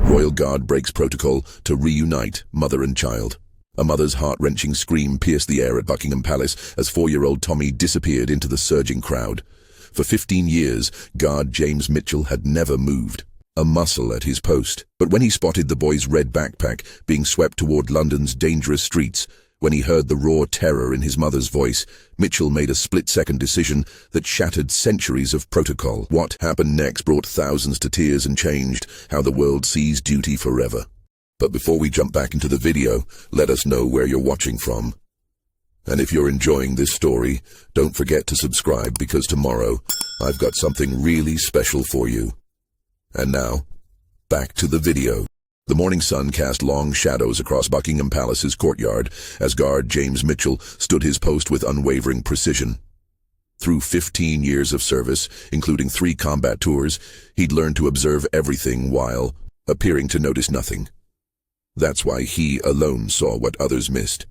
Royal Guard breaks protocol to reunite mother and child. A mother's heart-wrenching scream pierced the air at Buckingham Palace as 4-year-old Tommy disappeared into the surging crowd. For 15 years, Guard James Mitchell had never moved, a muscle at his post. But when he spotted the boy's red backpack being swept toward London's dangerous streets, when he heard the raw terror in his mother's voice, Mitchell made a split-second decision that shattered centuries of protocol. What happened next brought thousands to tears and changed how the world sees duty forever. But before we jump back into the video, let us know where you're watching from. And if you're enjoying this story, don't forget to subscribe because tomorrow I've got something really special for you. And now, back to the video. The morning sun cast long shadows across Buckingham Palace's courtyard as Guard James Mitchell stood his post with unwavering precision. Through 15 years of service, including 3 combat tours, he'd learned to observe everything while appearing to notice nothing. That's why he alone saw what others missed.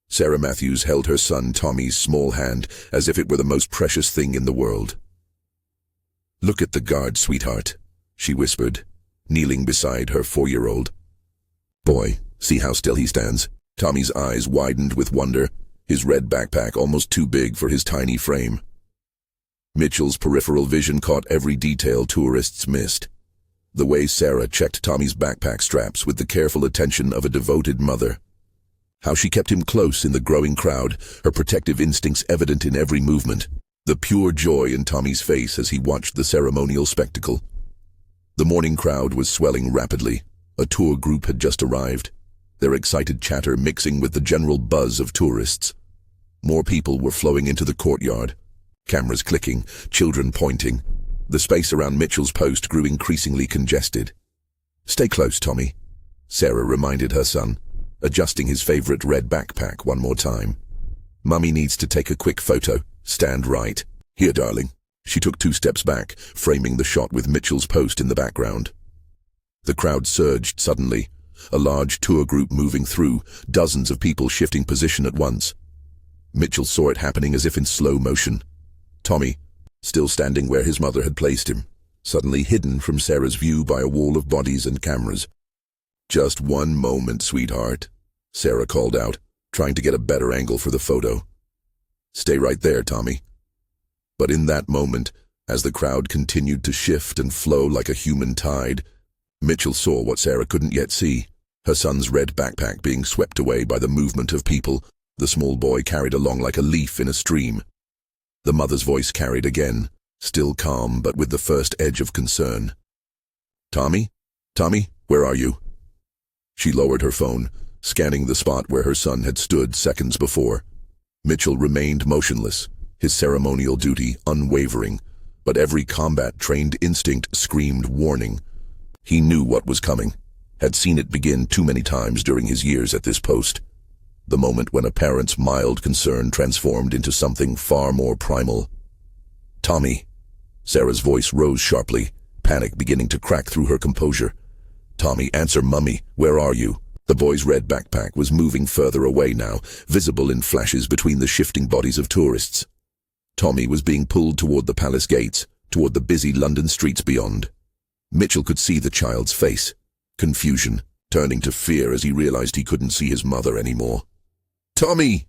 Sarah Matthews held her son Tommy's small hand as if it were the most precious thing in the world. "Look at the guard, sweetheart," she whispered, kneeling beside her 4-year-old. "Boy, see how still he stands." Tommy's eyes widened with wonder, his red backpack almost too big for his tiny frame. Mitchell's peripheral vision caught every detail tourists missed. The way Sarah checked Tommy's backpack straps with the careful attention of a devoted mother. How she kept him close in the growing crowd, her protective instincts evident in every movement. The pure joy in Tommy's face as he watched the ceremonial spectacle. The morning crowd was swelling rapidly. A tour group had just arrived, their excited chatter mixing with the general buzz of tourists. More people were flowing into the courtyard, cameras clicking, children pointing. The space around Mitchell's post grew increasingly congested. "Stay close, Tommy," Sarah reminded her son, adjusting his favorite red backpack one more time. "Mummy needs to take a quick photo. Stand right. Here, darling." She took 2 steps back, framing the shot with Mitchell's post in the background. The crowd surged suddenly, a large tour group moving through, dozens of people shifting position at once. Mitchell saw it happening as if in slow motion. Tommy, still standing where his mother had placed him, suddenly hidden from Sarah's view by a wall of bodies and cameras. "Just one moment, sweetheart," Sarah called out, trying to get a better angle for the photo. "Stay right there, Tommy." But in that moment, as the crowd continued to shift and flow like a human tide, Mitchell saw what Sarah couldn't yet see, her son's red backpack being swept away by the movement of people, the small boy carried along like a leaf in a stream. The mother's voice carried again, still calm but with the first edge of concern. "Tommy? Tommy, where are you?" She lowered her phone, scanning the spot where her son had stood seconds before. Mitchell remained motionless, his ceremonial duty unwavering, but every combat-trained instinct screamed warning. He knew what was coming, had seen it begin too many times during his years at this post. The moment when a parent's mild concern transformed into something far more primal. "Tommy." Sarah's voice rose sharply, panic beginning to crack through her composure. "Tommy, answer Mummy, where are you?" The boy's red backpack was moving further away now, visible in flashes between the shifting bodies of tourists. Tommy was being pulled toward the palace gates, toward the busy London streets beyond. Mitchell could see the child's face, confusion, turning to fear as he realized he couldn't see his mother anymore. "Tommy!"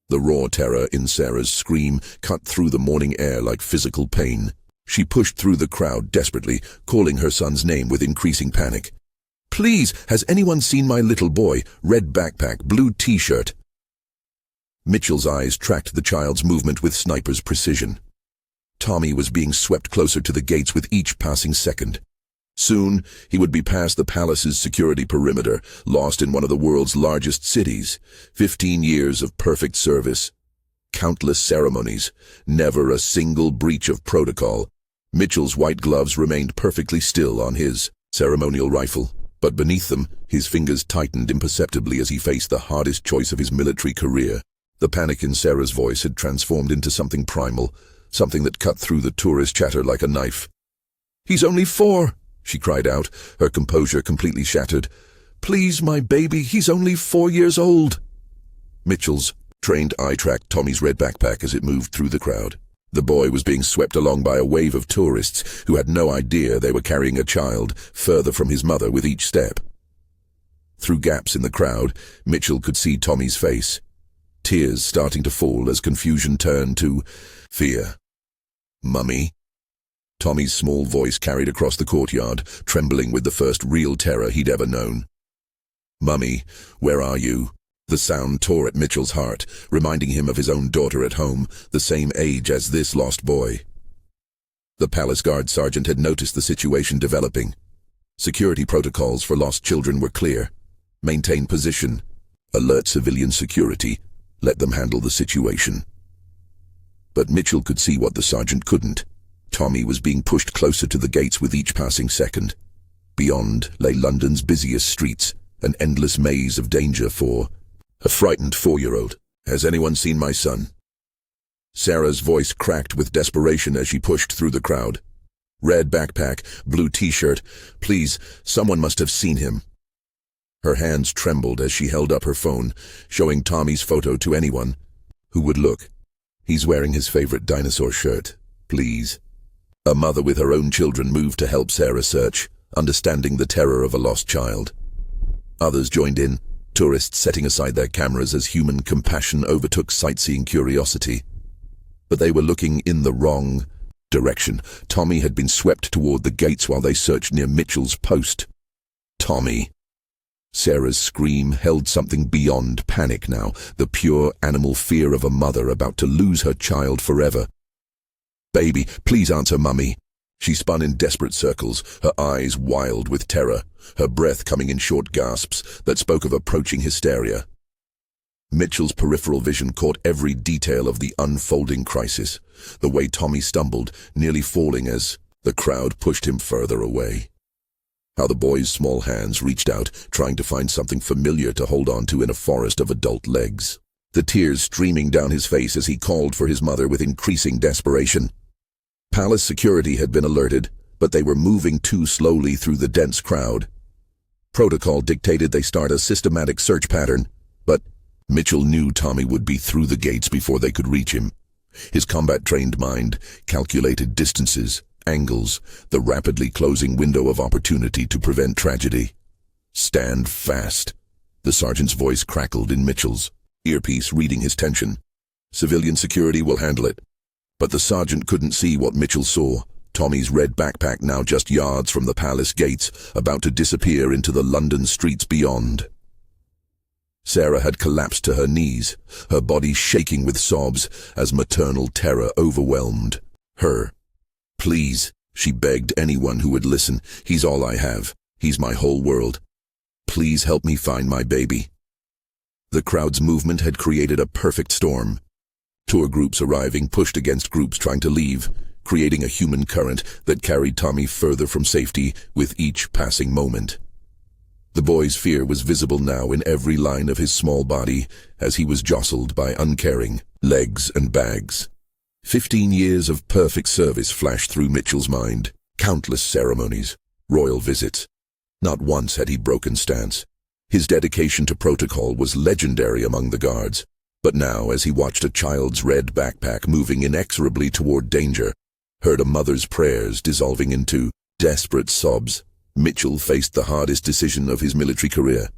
The raw terror in Sarah's scream cut through the morning air like physical pain. She pushed through the crowd desperately, calling her son's name with increasing panic. "Please, has anyone seen my little boy? Red backpack, blue t-shirt." Mitchell's eyes tracked the child's movement with sniper's precision. Tommy was being swept closer to the gates with each passing second. Soon, he would be past the palace's security perimeter, lost in one of the world's largest cities. 15 years of perfect service. Countless ceremonies. Never a single breach of protocol. Mitchell's white gloves remained perfectly still on his ceremonial rifle, but beneath them, his fingers tightened imperceptibly as he faced the hardest choice of his military career. The panic in Sarah's voice had transformed into something primal, something that cut through the tourist chatter like a knife. "He's only 4, she cried out, her composure completely shattered. "Please, my baby, he's only 4 years old." Mitchell's trained eye tracked Tommy's red backpack as it moved through the crowd. The boy was being swept along by a wave of tourists who had no idea they were carrying a child further from his mother with each step. Through gaps in the crowd, Mitchell could see Tommy's face, tears starting to fall as confusion turned to fear. "Mummy?" Tommy's small voice carried across the courtyard, trembling with the first real terror he'd ever known. "Mummy, where are you?" The sound tore at Mitchell's heart, reminding him of his own daughter at home, the same age as this lost boy. The palace guard sergeant had noticed the situation developing. Security protocols for lost children were clear. Maintain position. Alert civilian security. Let them handle the situation. But Mitchell could see what the sergeant couldn't. Tommy was being pushed closer to the gates with each passing second. Beyond lay London's busiest streets, an endless maze of danger for a frightened 4-year-old. "Has anyone seen my son?" Sarah's voice cracked with desperation as she pushed through the crowd. "Red backpack, blue t-shirt. Please, someone must have seen him." Her hands trembled as she held up her phone, showing Tommy's photo to anyone who would look. "He's wearing his favorite dinosaur shirt. Please." A mother with her own children moved to help Sarah search, understanding the terror of a lost child. Others joined in, tourists setting aside their cameras as human compassion overtook sightseeing curiosity. But they were looking in the wrong direction. Tommy had been swept toward the gates while they searched near Mitchell's post. "Tommy!" Sarah's scream held something beyond panic now, the pure animal fear of a mother about to lose her child forever. "Baby, please answer, Mummy." She spun in desperate circles, her eyes wild with terror, her breath coming in short gasps that spoke of approaching hysteria. Mitchell's peripheral vision caught every detail of the unfolding crisis, the way Tommy stumbled, nearly falling as the crowd pushed him further away. How the boy's small hands reached out, trying to find something familiar to hold on to in a forest of adult legs. The tears streaming down his face as he called for his mother with increasing desperation. Palace security had been alerted, but they were moving too slowly through the dense crowd. Protocol dictated they start a systematic search pattern, but Mitchell knew Tommy would be through the gates before they could reach him. His combat-trained mind calculated distances, angles, the rapidly closing window of opportunity to prevent tragedy. "Stand fast." The sergeant's voice crackled in Mitchell's earpiece, reading his tension. "Civilian security will handle it." But the sergeant couldn't see what Mitchell saw. Tommy's red backpack now just yards from the palace gates, about to disappear into the London streets beyond. Sarah had collapsed to her knees, her body shaking with sobs as maternal terror overwhelmed her. "Please," she begged anyone who would listen. "He's all I have. He's my whole world. Please help me find my baby." The crowd's movement had created a perfect storm. Tour groups arriving pushed against groups trying to leave, creating a human current that carried Tommy further from safety with each passing moment. The boy's fear was visible now in every line of his small body as he was jostled by uncaring legs and bags. 15 years of perfect service flashed through Mitchell's mind. Countless ceremonies, royal visits. Not once had he broken stance. His dedication to protocol was legendary among the guards. But now, as he watched a child's red backpack moving inexorably toward danger, heard a mother's prayers dissolving into desperate sobs, Mitchell faced the hardest decision of his military career.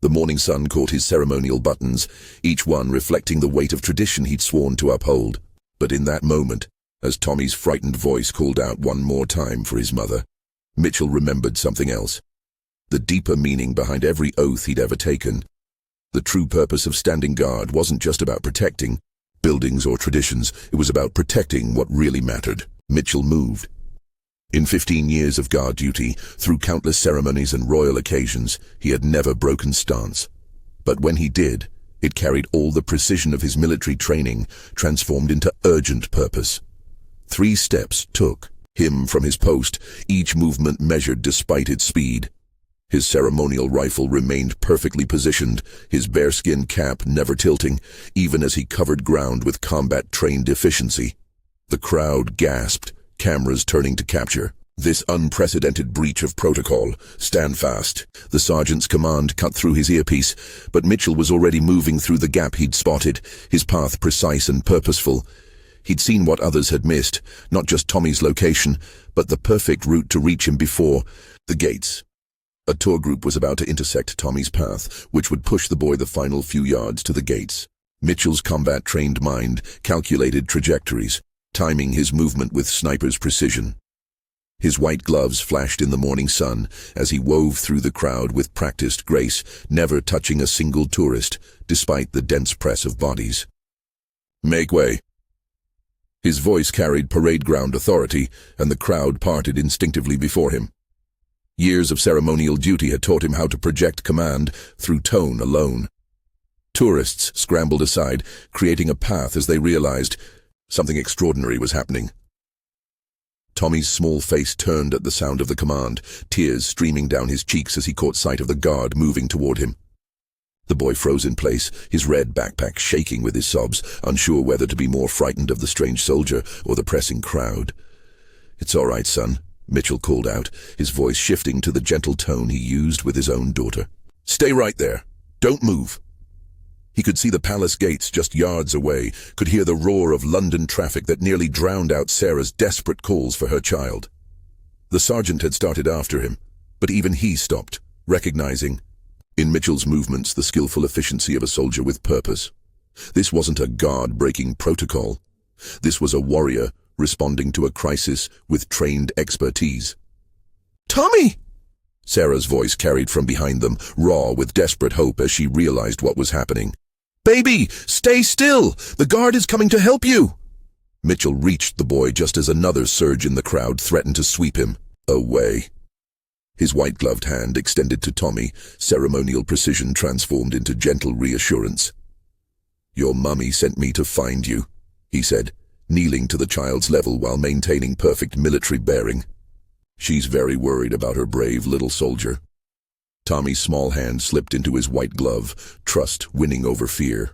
The morning sun caught his ceremonial buttons, each one reflecting the weight of tradition he'd sworn to uphold. But in that moment, as Tommy's frightened voice called out one more time for his mother, Mitchell remembered something else. The deeper meaning behind every oath he'd ever taken. The true purpose of standing guard wasn't just about protecting buildings or traditions, it was about protecting what really mattered. Mitchell moved. In 15 years of guard duty, through countless ceremonies and royal occasions, he had never broken stance. But when he did, it carried all the precision of his military training, transformed into urgent purpose. 3 steps took him from his post, each movement measured despite its speed. His ceremonial rifle remained perfectly positioned, his bearskin cap never tilting, even as he covered ground with combat-trained efficiency. The crowd gasped, cameras turning to capture this unprecedented breach of protocol. "Stand fast." The sergeant's command cut through his earpiece, but Mitchell was already moving through the gap he'd spotted, his path precise and purposeful. He'd seen what others had missed, not just Tommy's location, but the perfect route to reach him before the gates. A tour group was about to intersect Tommy's path, which would push the boy the final few yards to the gates. Mitchell's combat-trained mind calculated trajectories, timing his movement with sniper's precision. His white gloves flashed in the morning sun as he wove through the crowd with practiced grace, never touching a single tourist, despite the dense press of bodies. "Make way." His voice carried parade ground authority, and the crowd parted instinctively before him. Years of ceremonial duty had taught him how to project command through tone alone. Tourists scrambled aside, creating a path as they realized something extraordinary was happening. Tommy's small face turned at the sound of the command, tears streaming down his cheeks as he caught sight of the guard moving toward him. The boy froze in place, his red backpack shaking with his sobs, unsure whether to be more frightened of the strange soldier or the pressing crowd. "It's all right, son," Mitchell called out, his voice shifting to the gentle tone he used with his own daughter. "Stay right there. Don't move." He could see the palace gates just yards away, could hear the roar of London traffic that nearly drowned out Sarah's desperate calls for her child. The sergeant had started after him, but even he stopped, recognizing in Mitchell's movements the skillful efficiency of a soldier with purpose. This wasn't a guard breaking protocol. This was a warrior responding to a crisis with trained expertise. "Tommy!" Sarah's voice carried from behind them, raw with desperate hope as she realized what was happening. "Baby, stay still! The guard is coming to help you!" Mitchell reached the boy just as another surge in the crowd threatened to sweep him away. His white-gloved hand extended to Tommy, ceremonial precision transformed into gentle reassurance. "Your mummy sent me to find you," he said, kneeling to the child's level while maintaining perfect military bearing. "She's very worried about her brave little soldier." Tommy's small hand slipped into his white glove, trust winning over fear.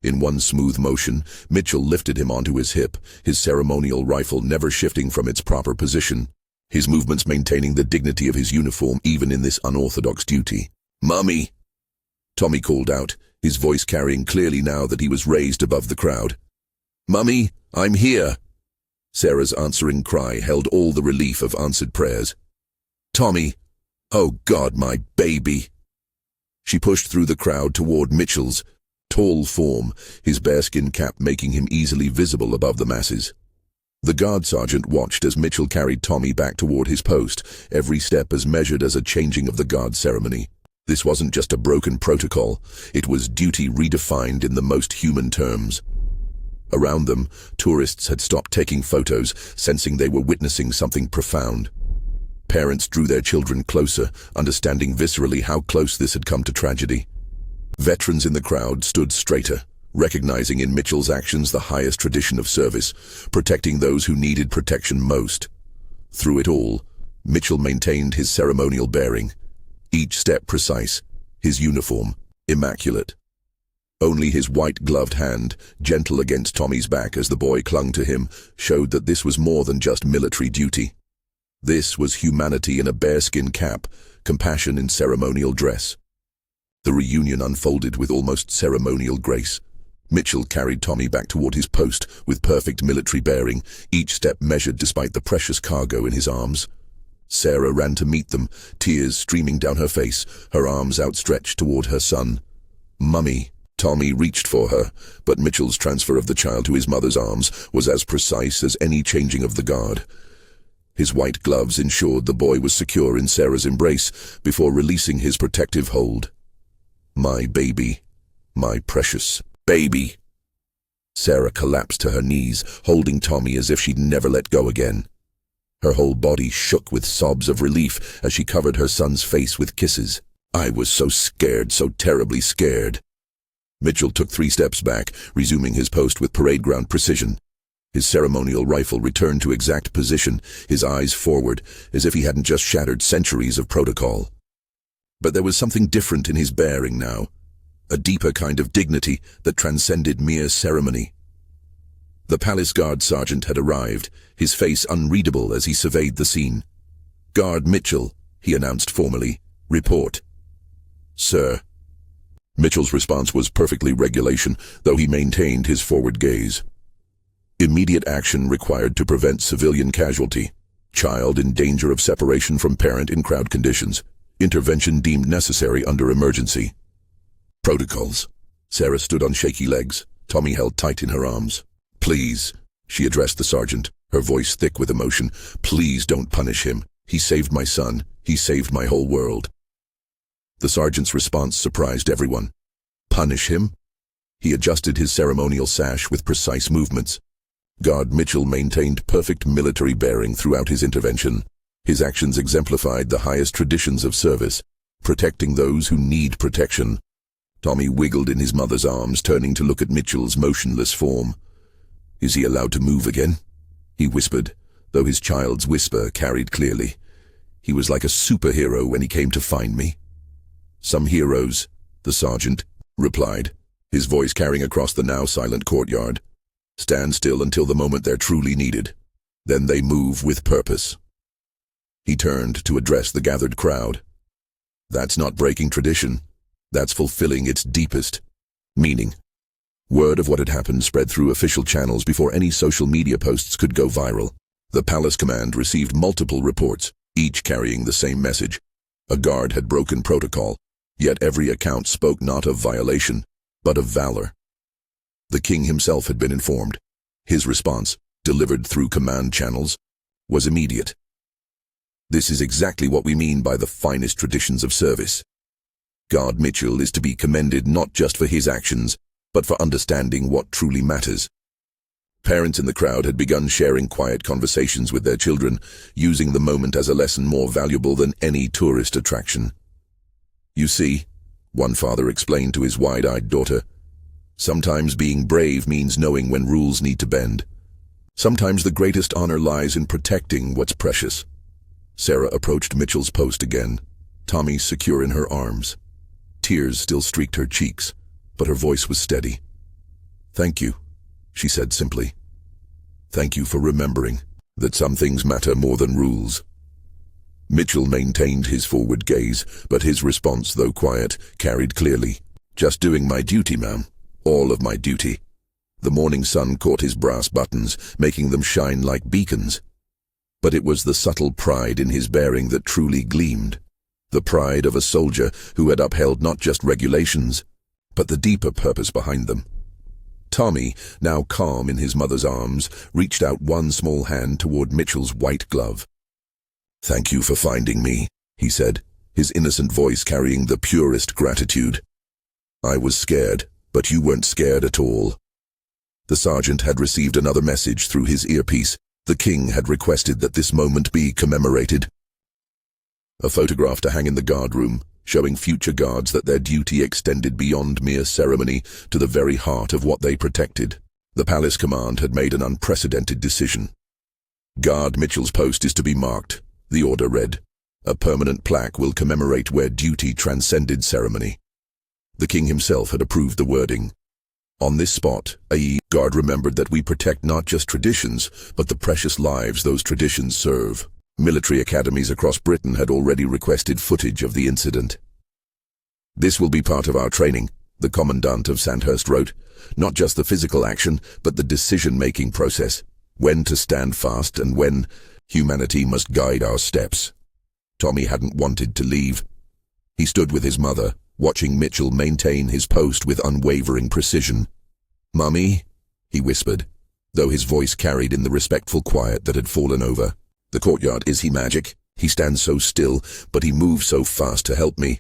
In one smooth motion, Mitchell lifted him onto his hip, his ceremonial rifle never shifting from its proper position, his movements maintaining the dignity of his uniform even in this unorthodox duty. "Mummy!" Tommy called out, his voice carrying clearly now that he was raised above the crowd. "Mummy, I'm here!" Sarah's answering cry held all the relief of answered prayers. "Tommy! Oh God, my baby!" She pushed through the crowd toward Mitchell's tall form, his bearskin cap making him easily visible above the masses. The guard sergeant watched as Mitchell carried Tommy back toward his post, every step as measured as a changing of the guard ceremony. This wasn't just a broken protocol, it was duty redefined in the most human terms. Around them, tourists had stopped taking photos, sensing they were witnessing something profound. Parents drew their children closer, understanding viscerally how close this had come to tragedy. Veterans in the crowd stood straighter, recognizing in Mitchell's actions the highest tradition of service, protecting those who needed protection most. Through it all, Mitchell maintained his ceremonial bearing, each step precise, his uniform immaculate. Only his white-gloved hand, gentle against Tommy's back as the boy clung to him, showed that this was more than just military duty. This was humanity in a bearskin cap, compassion in ceremonial dress. The reunion unfolded with almost ceremonial grace. Mitchell carried Tommy back toward his post with perfect military bearing, each step measured despite the precious cargo in his arms. Sarah ran to meet them, tears streaming down her face, her arms outstretched toward her son. "Mummy." Tommy reached for her, but Mitchell's transfer of the child to his mother's arms was as precise as any changing of the guard. His white gloves ensured the boy was secure in Sarah's embrace before releasing his protective hold. "My baby, my precious baby." Sarah collapsed to her knees, holding Tommy as if she'd never let go again. Her whole body shook with sobs of relief as she covered her son's face with kisses. "I was so scared, so terribly scared." Mitchell took 3 steps back, resuming his post with parade ground precision. His ceremonial rifle returned to exact position, his eyes forward, as if he hadn't just shattered centuries of protocol. But there was something different in his bearing now, a deeper kind of dignity that transcended mere ceremony. The palace guard sergeant had arrived, his face unreadable as he surveyed the scene. "Guard Mitchell," he announced formally. "Report." "Sir." Mitchell's response was perfectly regulation, though he maintained his forward gaze. Immediate action required to prevent civilian casualty. Child in danger of separation from parent in crowd conditions. Intervention deemed necessary under emergency. Protocols. Sarah stood on shaky legs. Tommy held tight in her arms. Please, she addressed the sergeant, her voice thick with emotion. Please don't punish him. He saved my son. He saved my whole world. The sergeant's response surprised everyone. Punish him? He adjusted his ceremonial sash with precise movements. Guard Mitchell maintained perfect military bearing throughout his intervention. His actions exemplified the highest traditions of service, protecting those who need protection. Tommy wiggled in his mother's arms, turning to look at Mitchell's motionless form. Is he allowed to move again? He whispered, though his child's whisper carried clearly. He was like a superhero when he came to find me. Some heroes, the sergeant replied, his voice carrying across the now silent courtyard, stand still until the moment they're truly needed. Then they move with purpose. He turned to address the gathered crowd. That's not breaking tradition. That's fulfilling its deepest meaning. Word of what had happened spread through official channels before any social media posts could go viral. The palace command received multiple reports, each carrying the same message. A guard had broken protocol, yet every account spoke not of violation, but of valor. The king himself had been informed. His response, delivered through command channels, was immediate. This is exactly what we mean by the finest traditions of service. Guard Mitchell is to be commended not just for his actions, but for understanding what truly matters. Parents in the crowd had begun sharing quiet conversations with their children, using the moment as a lesson more valuable than any tourist attraction. You see, one father explained to his wide-eyed daughter, sometimes being brave means knowing when rules need to bend. Sometimes the greatest honor lies in protecting what's precious. Sarah approached Mitchell's post again, Tommy secure in her arms. Tears still streaked her cheeks, but her voice was steady. Thank you, she said simply. Thank you for remembering that some things matter more than rules. Mitchell maintained his forward gaze, but his response, though quiet, carried clearly. Just doing my duty, ma'am. All of my duty. The morning sun caught his brass buttons, making them shine like beacons. But it was the subtle pride in his bearing that truly gleamed. The pride of a soldier who had upheld not just regulations, but the deeper purpose behind them. Tommy, now calm in his mother's arms, reached out one small hand toward Mitchell's white glove. Thank you for finding me, he said, his innocent voice carrying the purest gratitude. I was scared, but you weren't scared at all. The sergeant had received another message through his earpiece. The king had requested that this moment be commemorated. A photograph to hang in the guard room, showing future guards that their duty extended beyond mere ceremony to the very heart of what they protected. The palace command had made an unprecedented decision. Guard Mitchell's post is to be marked, the order read. A permanent plaque will commemorate where duty transcended ceremony. The king himself had approved the wording. On this spot, a guard remembered that we protect not just traditions, but the precious lives those traditions serve. Military academies across Britain had already requested footage of the incident. This will be part of our training, the commandant of Sandhurst wrote. Not just the physical action, but the decision-making process. When to stand fast and when humanity must guide our steps. Tommy hadn't wanted to leave. He stood with his mother, watching Mitchell maintain his post with unwavering precision. Mummy, he whispered, though his voice carried in the respectful quiet that had fallen over. The courtyard, is he magic? He stands so still, but he moves so fast to help me.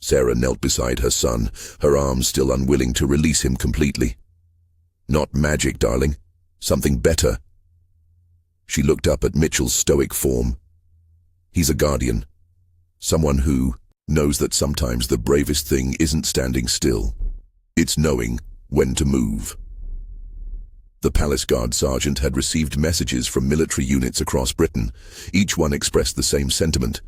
Sarah knelt beside her son, her arms still unwilling to release him completely. Not magic, darling. Something better. She looked up at Mitchell's stoic form. He's a guardian. Someone who knows that sometimes the bravest thing isn't standing still. It's knowing when to move. The palace guard sergeant had received messages from military units across Britain. Each one expressed the same sentiment,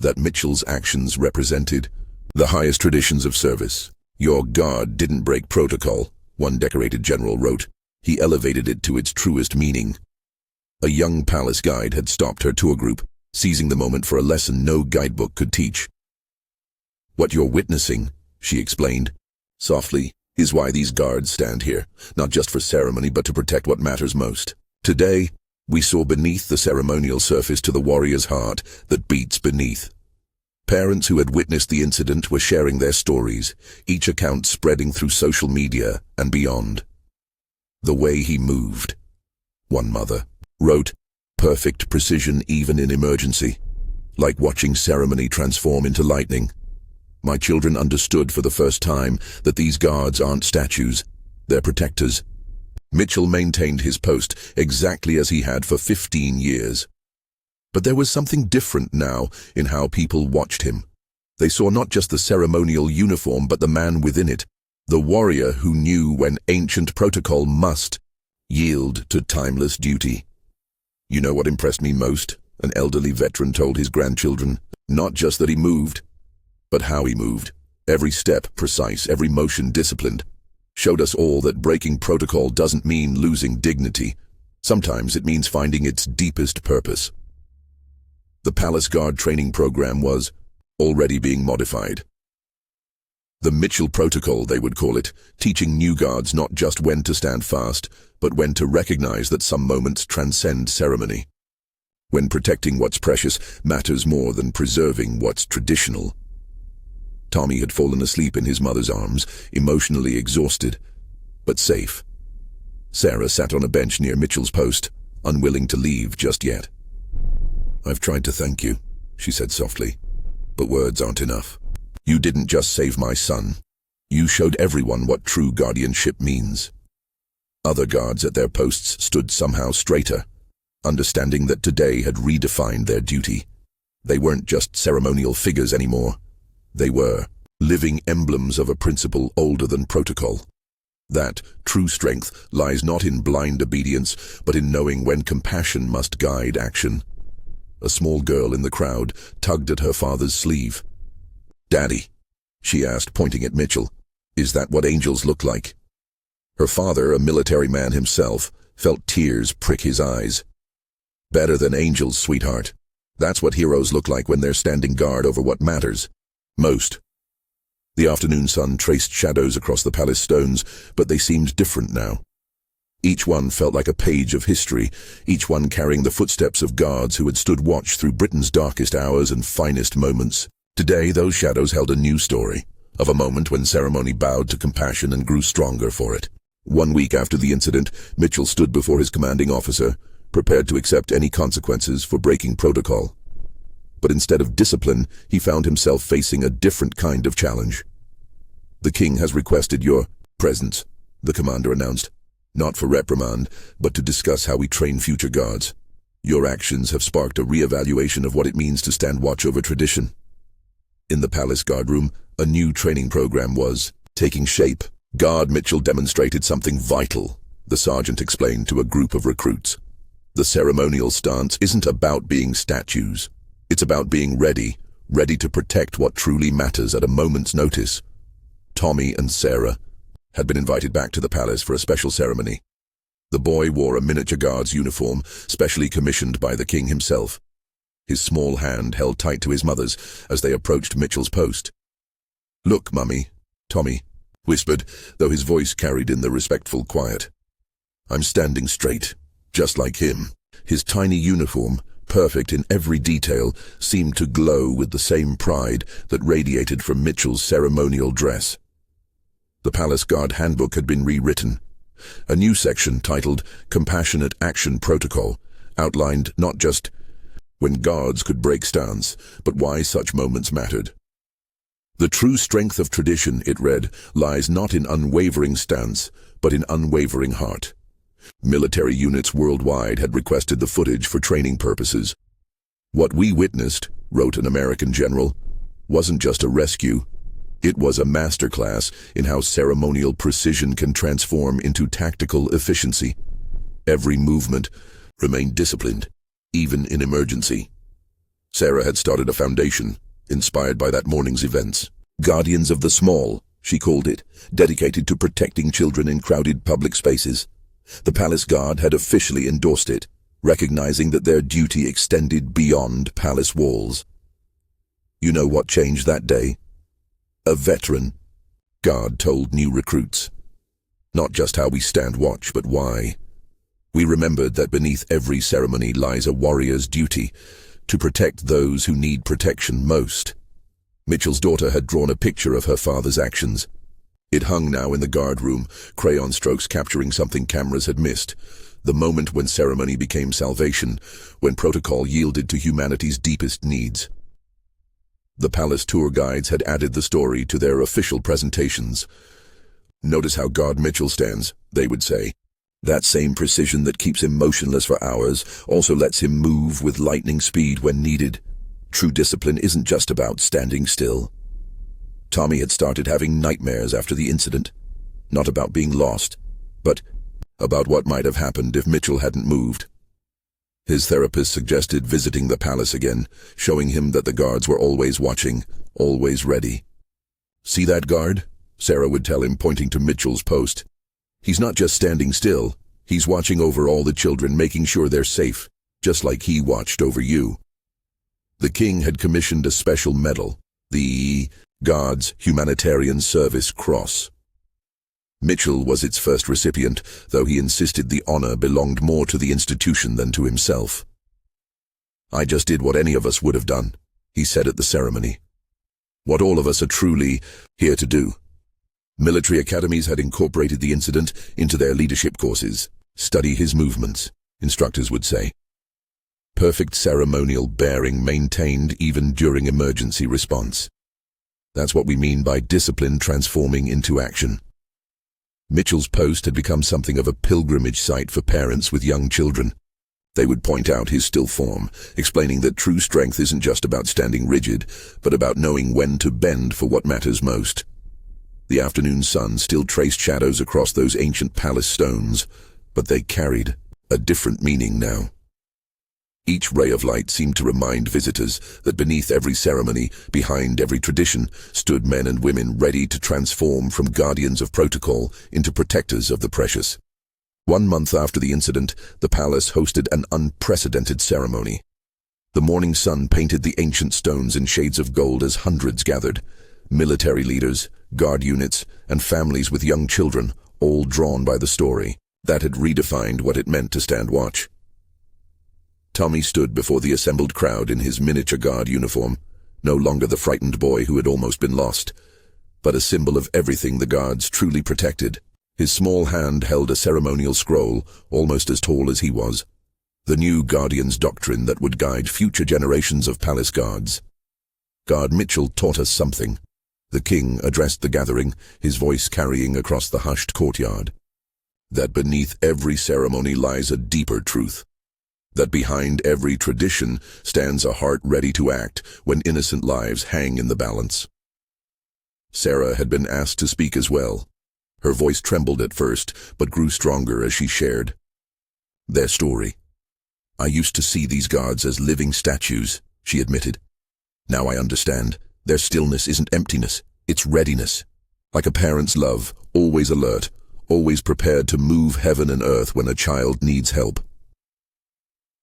that Mitchell's actions represented the highest traditions of service. Your guard didn't break protocol, one decorated general wrote. He elevated it to its truest meaning. A young palace guide had stopped her tour group, seizing the moment for a lesson no guidebook could teach. What you're witnessing, she explained, softly, is why these guards stand here, not just for ceremony but to protect what matters most. Today, we saw beneath the ceremonial surface to the warrior's heart that beats beneath. Parents who had witnessed the incident were sharing their stories, each account spreading through social media and beyond. The way he moved, one mother wrote, perfect precision even in emergency, like watching ceremony transform into lightning. My children understood for the first time that these guards aren't statues, they're protectors. Mitchell maintained his post exactly as he had for 15 years. But there was something different now in how people watched him. They saw not just the ceremonial uniform but the man within it, the warrior who knew when ancient protocol must yield to timeless duty. You know what impressed me most? An elderly veteran told his grandchildren. Not just that he moved, but how he moved. Every step precise, every motion disciplined. Showed us all that breaking protocol doesn't mean losing dignity. Sometimes it means finding its deepest purpose. The Palace Guard training program was already being modified. The Mitchell Protocol, they would call it, teaching new guards not just when to stand fast, but when to recognize that some moments transcend ceremony. When protecting what's precious matters more than preserving what's traditional. Tommy had fallen asleep in his mother's arms, emotionally exhausted, but safe. Sarah sat on a bench near Mitchell's post, unwilling to leave just yet. I've tried to thank you, she said softly, but words aren't enough. You didn't just save my son. You showed everyone what true guardianship means. Other guards at their posts stood somehow straighter, understanding that today had redefined their duty. They weren't just ceremonial figures anymore. They were living emblems of a principle older than protocol. That true strength lies not in blind obedience, but in knowing when compassion must guide action. A small girl in the crowd tugged at her father's sleeve. "Daddy," she asked, pointing at Mitchell, "is that what angels look like?" Her father, a military man himself, felt tears prick his eyes. "Better than angels, sweetheart. That's what heroes look like when they're standing guard over what matters most." The afternoon sun traced shadows across the palace stones, but they seemed different now. Each one felt like a page of history, each one carrying the footsteps of guards who had stood watch through Britain's darkest hours and finest moments. Today, those shadows held a new story, of a moment when ceremony bowed to compassion and grew stronger for it. 1 week after the incident, Mitchell stood before his commanding officer, prepared to accept any consequences for breaking protocol. But instead of discipline, he found himself facing a different kind of challenge. "The king has requested your presence," the commander announced. "Not for reprimand, but to discuss how we train future guards. Your actions have sparked a re-evaluation of what it means to stand watch over tradition." In the palace guard room, a new training program was taking shape. Guard Mitchell demonstrated something vital, the sergeant explained to a group of recruits. The ceremonial stance isn't about being statues. It's about being ready to protect what truly matters at a moment's notice. Tommy and Sarah had been invited back to the palace for a special ceremony. The boy wore a miniature guard's uniform, specially commissioned by the king himself. His small hand held tight to his mother's as they approached Mitchell's post. "Look, Mummy," Tommy whispered, though his voice carried in the respectful quiet. "I'm standing straight, just like him." His tiny uniform, perfect in every detail, seemed to glow with the same pride that radiated from Mitchell's ceremonial dress. The Palace Guard Handbook had been rewritten. A new section titled Compassionate Action Protocol outlined not just when guards could break stance, but why such moments mattered. "The true strength of tradition," it read, "lies not in unwavering stance, but in unwavering heart." Military units worldwide had requested the footage for training purposes. "What we witnessed," wrote an American general, "wasn't just a rescue. It was a masterclass in how ceremonial precision can transform into tactical efficiency. Every movement remained disciplined, even in emergency." Sarah had started a foundation, inspired by that morning's events. Guardians of the Small, she called it, dedicated to protecting children in crowded public spaces. The Palace Guard had officially endorsed it, recognizing that their duty extended beyond palace walls. You know what changed that day? A veteran, God told new recruits. Not just how we stand watch, but why. We remembered that beneath every ceremony lies a warrior's duty, to protect those who need protection most. Mitchell's daughter had drawn a picture of her father's actions. It hung now in the guard room, crayon strokes capturing something cameras had missed. The moment when ceremony became salvation, when protocol yielded to humanity's deepest needs. The palace tour guides had added the story to their official presentations. "Notice how Guard Mitchell stands," they would say. "That same precision that keeps him motionless for hours also lets him move with lightning speed when needed. True discipline isn't just about standing still." Tommy had started having nightmares after the incident. Not about being lost, but about what might have happened if Mitchell hadn't moved. His therapist suggested visiting the palace again, showing him that the guards were always watching, always ready. "See that guard?" Sarah would tell him, pointing to Mitchell's post. "He's not just standing still, he's watching over all the children, making sure they're safe, just like he watched over you." The king had commissioned a special medal, the Guards Humanitarian Service Cross. Mitchell was its first recipient, though he insisted the honor belonged more to the institution than to himself. "I just did what any of us would have done," he said at the ceremony. "What all of us are truly here to do." Military academies had incorporated the incident into their leadership courses. "Study his movements," instructors would say. Perfect ceremonial bearing maintained even during emergency response. That's what we mean by discipline transforming into action. Mitchell's post had become something of a pilgrimage site for parents with young children. They would point out his still form, explaining that true strength isn't just about standing rigid, but about knowing when to bend for what matters most. The afternoon sun still traced shadows across those ancient palace stones, but they carried a different meaning now. Each ray of light seemed to remind visitors that beneath every ceremony, behind every tradition, stood men and women ready to transform from guardians of protocol into protectors of the precious. 1 month after the incident, the palace hosted an unprecedented ceremony. The morning sun painted the ancient stones in shades of gold as hundreds gathered. Military leaders, guard units, and families with young children, all drawn by the story that had redefined what it meant to stand watch. Tommy stood before the assembled crowd in his miniature guard uniform, no longer the frightened boy who had almost been lost, but a symbol of everything the guards truly protected. His small hand held a ceremonial scroll, almost as tall as he was. The new Guardian's doctrine that would guide future generations of palace guards. Guard Mitchell taught us something. The king addressed the gathering, his voice carrying across the hushed courtyard. That beneath every ceremony lies a deeper truth. That behind every tradition stands a heart ready to act when innocent lives hang in the balance. Sarah had been asked to speak as well. Her voice trembled at first, but grew stronger as she shared their story. "I used to see these guards as living statues," she admitted. "Now I understand. Their stillness isn't emptiness, it's readiness. Like a parent's love, always alert, always prepared to move heaven and earth when a child needs help."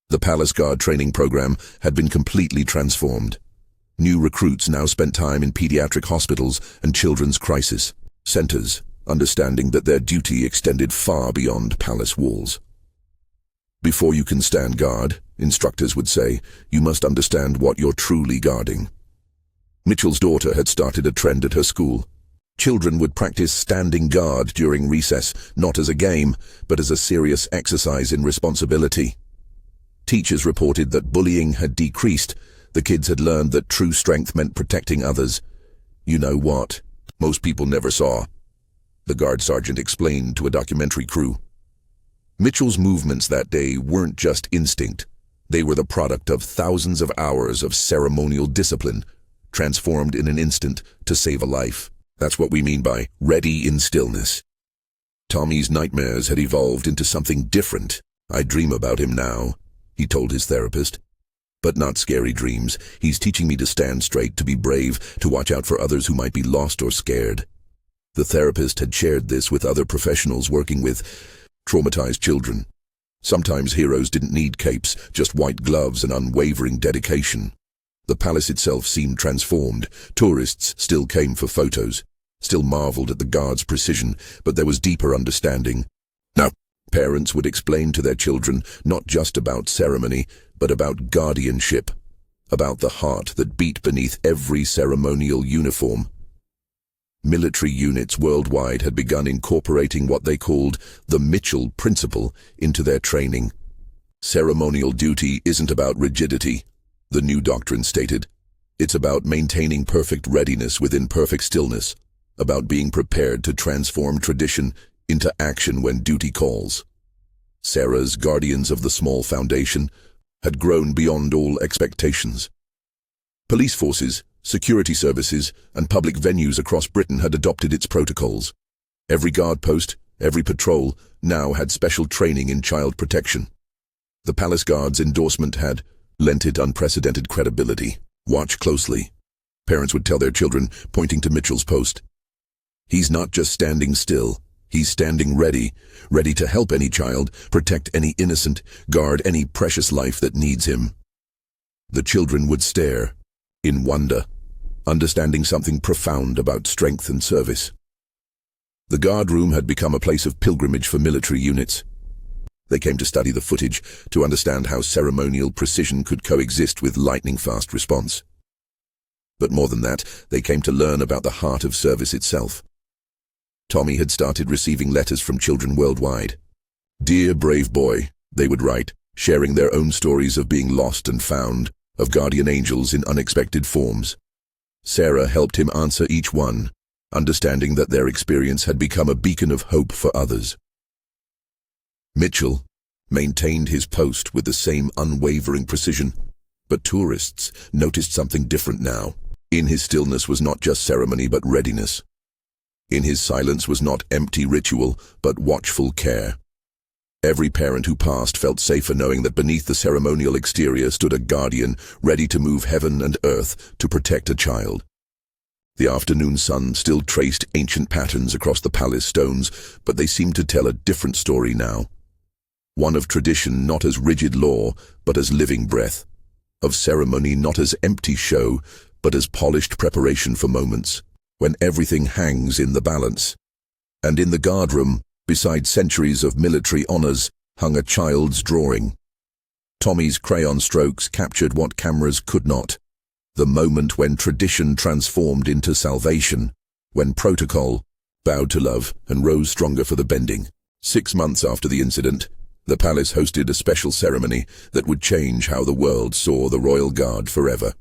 The Palace Guard training program had been completely transformed. New recruits now spent time in pediatric hospitals and children's crisis centers, understanding that their duty extended far beyond palace walls. "Before you can stand guard," instructors would say, "you must understand what you're truly guarding." Mitchell's daughter had started a trend at her school. Children would practice standing guard during recess, not as a game, but as a serious exercise in responsibility. Teachers reported that bullying had decreased. The kids had learned that true strength meant protecting others. "You know what? Most people never saw," the guard sergeant explained to a documentary crew. Mitchell's movements that day weren't just instinct. They were the product of thousands of hours of ceremonial discipline, transformed in an instant to save a life. That's what we mean by ready in stillness. Tommy's nightmares had evolved into something different. "I dream about him now," he told his therapist. "But not scary dreams. He's teaching me to stand straight, to be brave, to watch out for others who might be lost or scared." The therapist had shared this with other professionals working with traumatized children. Sometimes heroes didn't need capes, just white gloves and unwavering dedication. The palace itself seemed transformed. Tourists still came for photos. still marveled at the guard's precision, but there was deeper understanding. Now, parents would explain to their children not just about ceremony, but about guardianship, about the heart that beat beneath every ceremonial uniform. Military units worldwide had begun incorporating what they called the Mitchell Principle into their training. Ceremonial duty isn't about rigidity, the new doctrine stated. It's about maintaining perfect readiness within perfect stillness, about being prepared to transform tradition into action when duty calls. Sarah's Guardians of the Small Foundation had grown beyond all expectations. Police forces, security services, and public venues across Britain had adopted its protocols. Every guard post, every patrol, now had special training in child protection. The Palace Guard's endorsement had lent it unprecedented credibility. Watch closely, parents would tell their children, pointing to Mitchell's post. He's not just standing still, he's standing ready to help any child, protect any innocent, guard any precious life that needs him. The children would stare, in wonder, understanding something profound about strength and service. The guard room had become a place of pilgrimage for military units. They came to study the footage, to understand how ceremonial precision could coexist with lightning-fast response. But more than that, they came to learn about the heart of service itself. Tommy had started receiving letters from children worldwide. "Dear brave boy," they would write, sharing their own stories of being lost and found, of guardian angels in unexpected forms. Sarah helped him answer each one, understanding that their experience had become a beacon of hope for others. Mitchell maintained his post with the same unwavering precision, but tourists noticed something different now. In his stillness was not just ceremony but readiness. In his silence was not empty ritual but watchful care. Every parent who passed felt safer knowing that beneath the ceremonial exterior stood a guardian ready to move heaven and earth to protect a child. The afternoon sun still traced ancient patterns across the palace stones, but they seemed to tell a different story now. One of tradition not as rigid law, but as living breath. Of ceremony not as empty show, but as polished preparation for moments, when everything hangs in the balance. And in the guardroom, beside centuries of military honors, hung a child's drawing. Tommy's crayon strokes captured what cameras could not. The moment when tradition transformed into salvation, when protocol bowed to love and rose stronger for the bending. 6 months after the incident, the palace hosted a special ceremony that would change how the world saw the Royal Guard forever.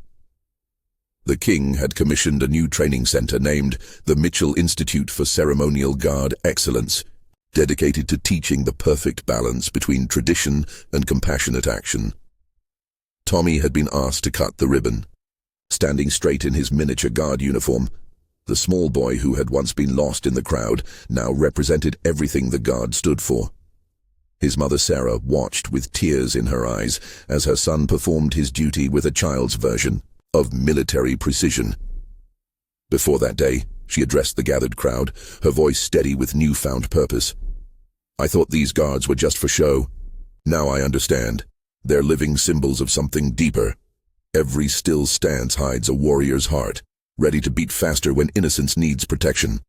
The king had commissioned a new training center named the Mitchell Institute for Ceremonial Guard Excellence, dedicated to teaching the perfect balance between tradition and compassionate action. Tommy had been asked to cut the ribbon. Standing straight in his miniature guard uniform, the small boy who had once been lost in the crowd now represented everything the guard stood for. His mother Sarah watched with tears in her eyes as her son performed his duty with a child's version of military precision. Before that day, she addressed the gathered crowd, her voice steady with newfound purpose. "I thought these guards were just for show. Now I understand. They're living symbols of something deeper. Every still stance hides a warrior's heart, ready to beat faster when innocence needs protection."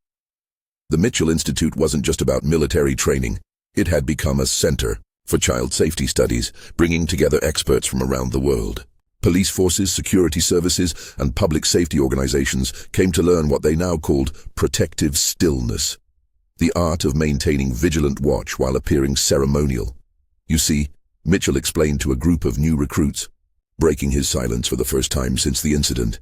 The Mitchell Institute wasn't just about military training. It had become a center for child safety studies, bringing together experts from around the world. Police forces, security services, and public safety organizations came to learn what they now called protective stillness, the art of maintaining vigilant watch while appearing ceremonial. You see, Mitchell explained to a group of new recruits, breaking his silence for the first time since the incident.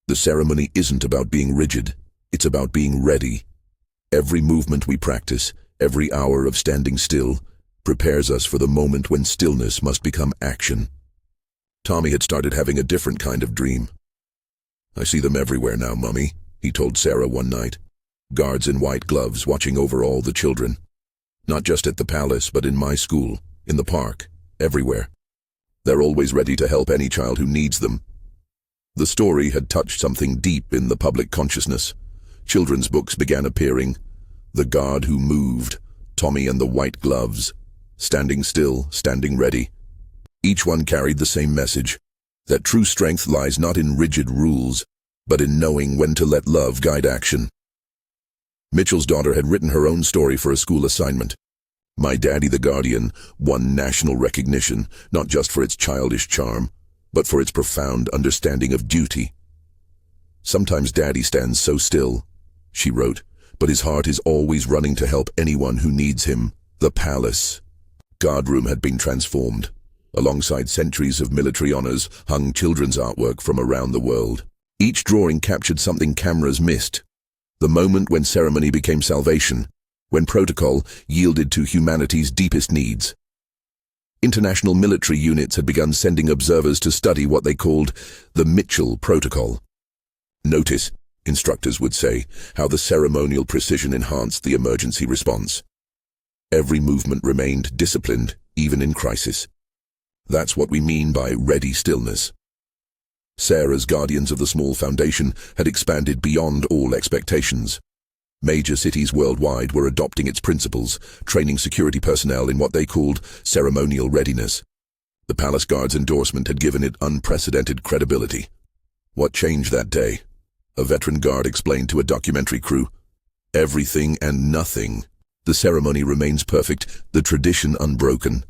The ceremony isn't about being rigid, it's about being ready. Every movement we practice, every hour of standing still, prepares us for the moment when stillness must become action. Tommy had started having a different kind of dream. "I see them everywhere now, Mummy," he told Sarah one night. "Guards in white gloves watching over all the children. Not just at the palace, but in my school, in the park, everywhere. They're always ready to help any child who needs them." The story had touched something deep in the public consciousness. Children's books began appearing. The Guard Who Moved, Tommy and the White Gloves, Standing Still, Standing Ready. Each one carried the same message, that true strength lies not in rigid rules, but in knowing when to let love guide action. Mitchell's daughter had written her own story for a school assignment. My Daddy the Guardian won national recognition, not just for its childish charm, but for its profound understanding of duty. Sometimes Daddy stands so still, she wrote, but his heart is always running to help anyone who needs him. The palace guardroom had been transformed. Alongside centuries of military honors hung children's artwork from around the world. Each drawing captured something cameras missed. The moment when ceremony became salvation, when protocol yielded to humanity's deepest needs. International military units had begun sending observers to study what they called the Mitchell Protocol. Notice, instructors would say, how the ceremonial precision enhanced the emergency response. Every movement remained disciplined, even in crisis. That's what we mean by ready stillness. Sarah's Guardians of the Small Foundation had expanded beyond all expectations. Major cities worldwide were adopting its principles, training security personnel in what they called ceremonial readiness. The Palace Guard's endorsement had given it unprecedented credibility. What changed that day? A veteran guard explained to a documentary crew, "Everything and nothing. The ceremony remains perfect, the tradition unbroken."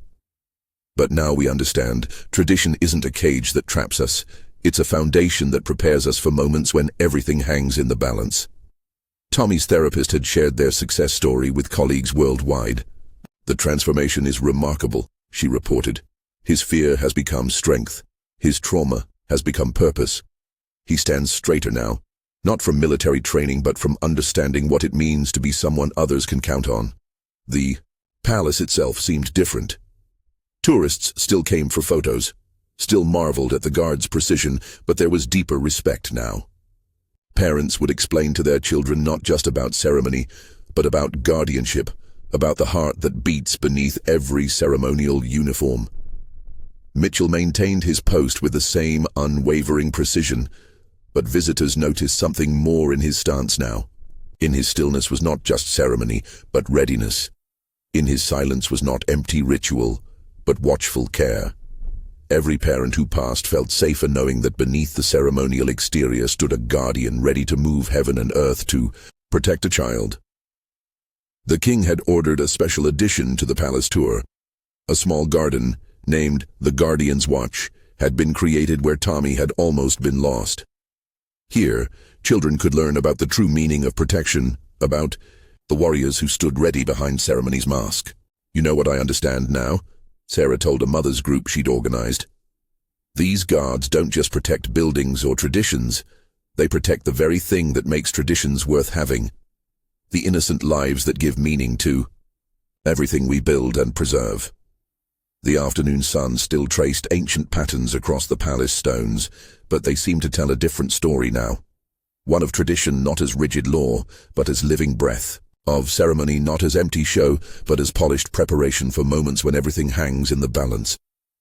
But now we understand, tradition isn't a cage that traps us. It's a foundation that prepares us for moments when everything hangs in the balance. Tommy's therapist had shared their success story with colleagues worldwide. "The transformation is remarkable," she reported. "His fear has become strength. His trauma has become purpose. He stands straighter now, not from military training but from understanding what it means to be someone others can count on." The palace itself seemed different. Tourists still came for photos, still marveled at the guard's precision, but there was deeper respect now. Parents would explain to their children not just about ceremony, but about guardianship, about the heart that beats beneath every ceremonial uniform. Mitchell maintained his post with the same unwavering precision, but visitors noticed something more in his stance now. In his stillness was not just ceremony, but readiness. In his silence was not empty ritual, but watchful care. Every parent who passed felt safer knowing that beneath the ceremonial exterior stood a guardian ready to move heaven and earth to protect a child. The king had ordered a special addition to the palace tour. A small garden, named the Guardian's Watch, had been created where Tommy had almost been lost. Here, children could learn about the true meaning of protection, about the warriors who stood ready behind ceremony's mask. "You know what I understand now?" Sarah told a mother's group she'd organized. "These guards don't just protect buildings or traditions, they protect the very thing that makes traditions worth having. The innocent lives that give meaning to everything we build and preserve." The afternoon sun still traced ancient patterns across the palace stones, but they seemed to tell a different story now. One of tradition not as rigid law, but as living breath. Of ceremony not as empty show, but as polished preparation for moments when everything hangs in the balance.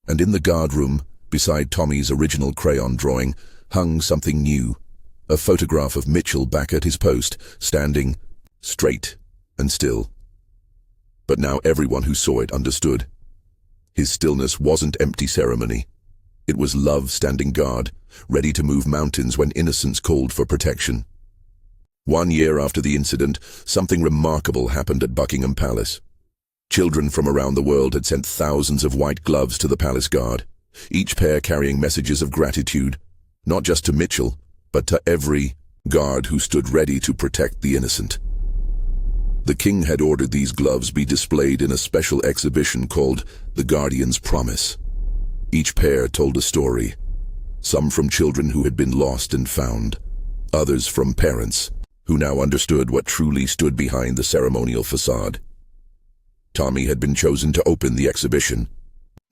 And in the guard room, beside Tommy's original crayon drawing, hung something new. A photograph of Mitchell back at his post, standing straight and still. But now everyone who saw it understood. His stillness wasn't empty ceremony. It was love standing guard, ready to move mountains when innocence called for protection. 1 year after the incident, something remarkable happened at Buckingham Palace. Children from around the world had sent thousands of white gloves to the palace guard, each pair carrying messages of gratitude, not just to Mitchell, but to every guard who stood ready to protect the innocent. The king had ordered these gloves be displayed in a special exhibition called The Guardian's Promise. Each pair told a story, some from children who had been lost and found, others from parents who now understood what truly stood behind the ceremonial facade. Tommy had been chosen to open the exhibition.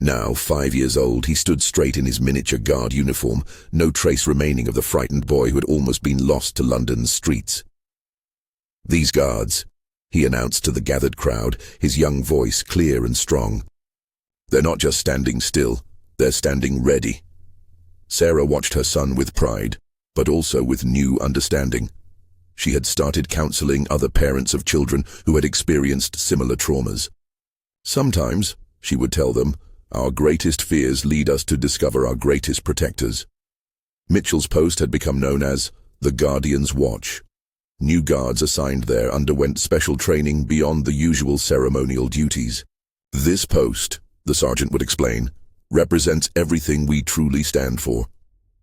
Now, 5 years old, he stood straight in his miniature guard uniform, no trace remaining of the frightened boy who had almost been lost to London's streets. "These guards," he announced to the gathered crowd, his young voice clear and strong. "They're not just standing still, they're standing ready." Sarah watched her son with pride, but also with new understanding. She had started counseling other parents of children who had experienced similar traumas. "Sometimes," she would tell them, "our greatest fears lead us to discover our greatest protectors." Mitchell's post had become known as the Guardian's Watch. New guards assigned there underwent special training beyond the usual ceremonial duties. This post, the sergeant would explain, represents everything we truly stand for.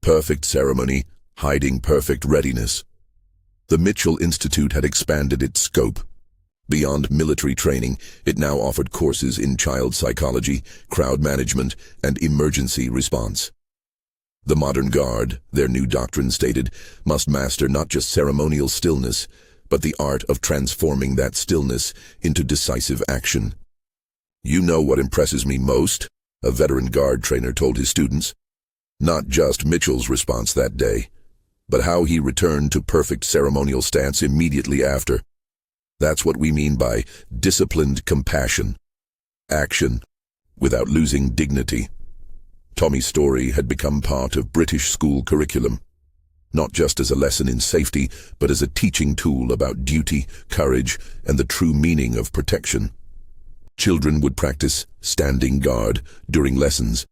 Perfect ceremony, hiding perfect readiness. The Mitchell Institute had expanded its scope. Beyond military training, it now offered courses in child psychology, crowd management, and emergency response. The modern guard, their new doctrine stated, must master not just ceremonial stillness, but the art of transforming that stillness into decisive action. "You know what impresses me most?" a veteran guard trainer told his students. Not just Mitchell's response that day, but how he returned to perfect ceremonial stance immediately after. That's what we mean by disciplined compassion. Action, without losing dignity. Tommy's story had become part of British school curriculum, not just as a lesson in safety, but as a teaching tool about duty, courage, and the true meaning of protection. Children would practice standing guard during lessons,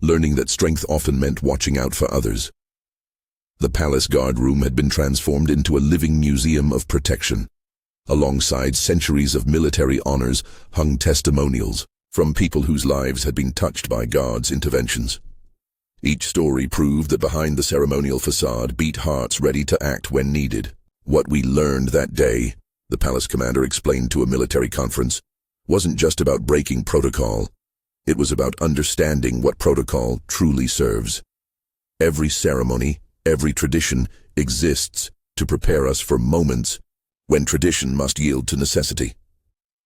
learning that strength often meant watching out for others. The palace guard room had been transformed into a living museum of protection. Alongside centuries of military honors hung testimonials from people whose lives had been touched by God's interventions. Each story proved that behind the ceremonial facade beat hearts ready to act when needed. What we learned that day, the palace commander explained to a military conference, wasn't just about breaking protocol. It was about understanding what protocol truly serves. Every ceremony, every tradition exists to prepare us for moments when tradition must yield to necessity.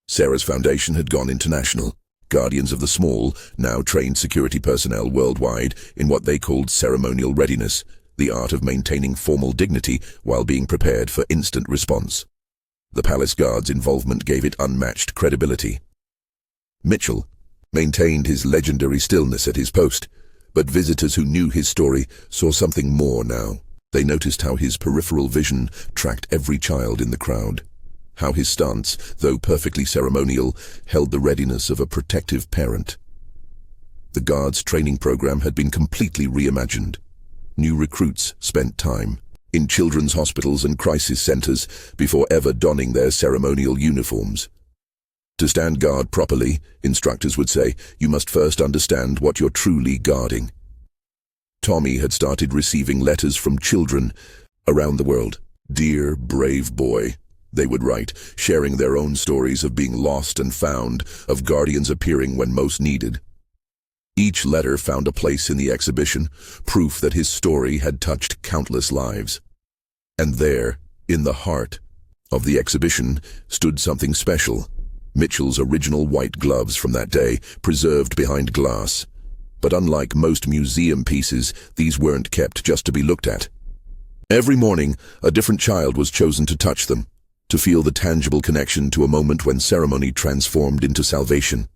Sarah's foundation had gone international. Guardians of the Small now trained security personnel worldwide in what they called ceremonial readiness, the art of maintaining formal dignity while being prepared for instant response. The palace guard's involvement gave it unmatched credibility. Mitchell maintained his legendary stillness at his post, but visitors who knew his story saw something more now. They noticed how his peripheral vision tracked every child in the crowd. How his stance, though perfectly ceremonial, held the readiness of a protective parent. The guards' training program had been completely reimagined. New recruits spent time in children's hospitals and crisis centers before ever donning their ceremonial uniforms. To stand guard properly, instructors would say, you must first understand what you're truly guarding. Tommy had started receiving letters from children around the world. "Dear brave boy," they would write, sharing their own stories of being lost and found, of guardians appearing when most needed. Each letter found a place in the exhibition, proof that his story had touched countless lives. And there, in the heart of the exhibition, stood something special. Mitchell's original white gloves from that day, preserved behind glass. But unlike most museum pieces, these weren't kept just to be looked at. Every morning, a different child was chosen to touch them, to feel the tangible connection to a moment when ceremony transformed into salvation.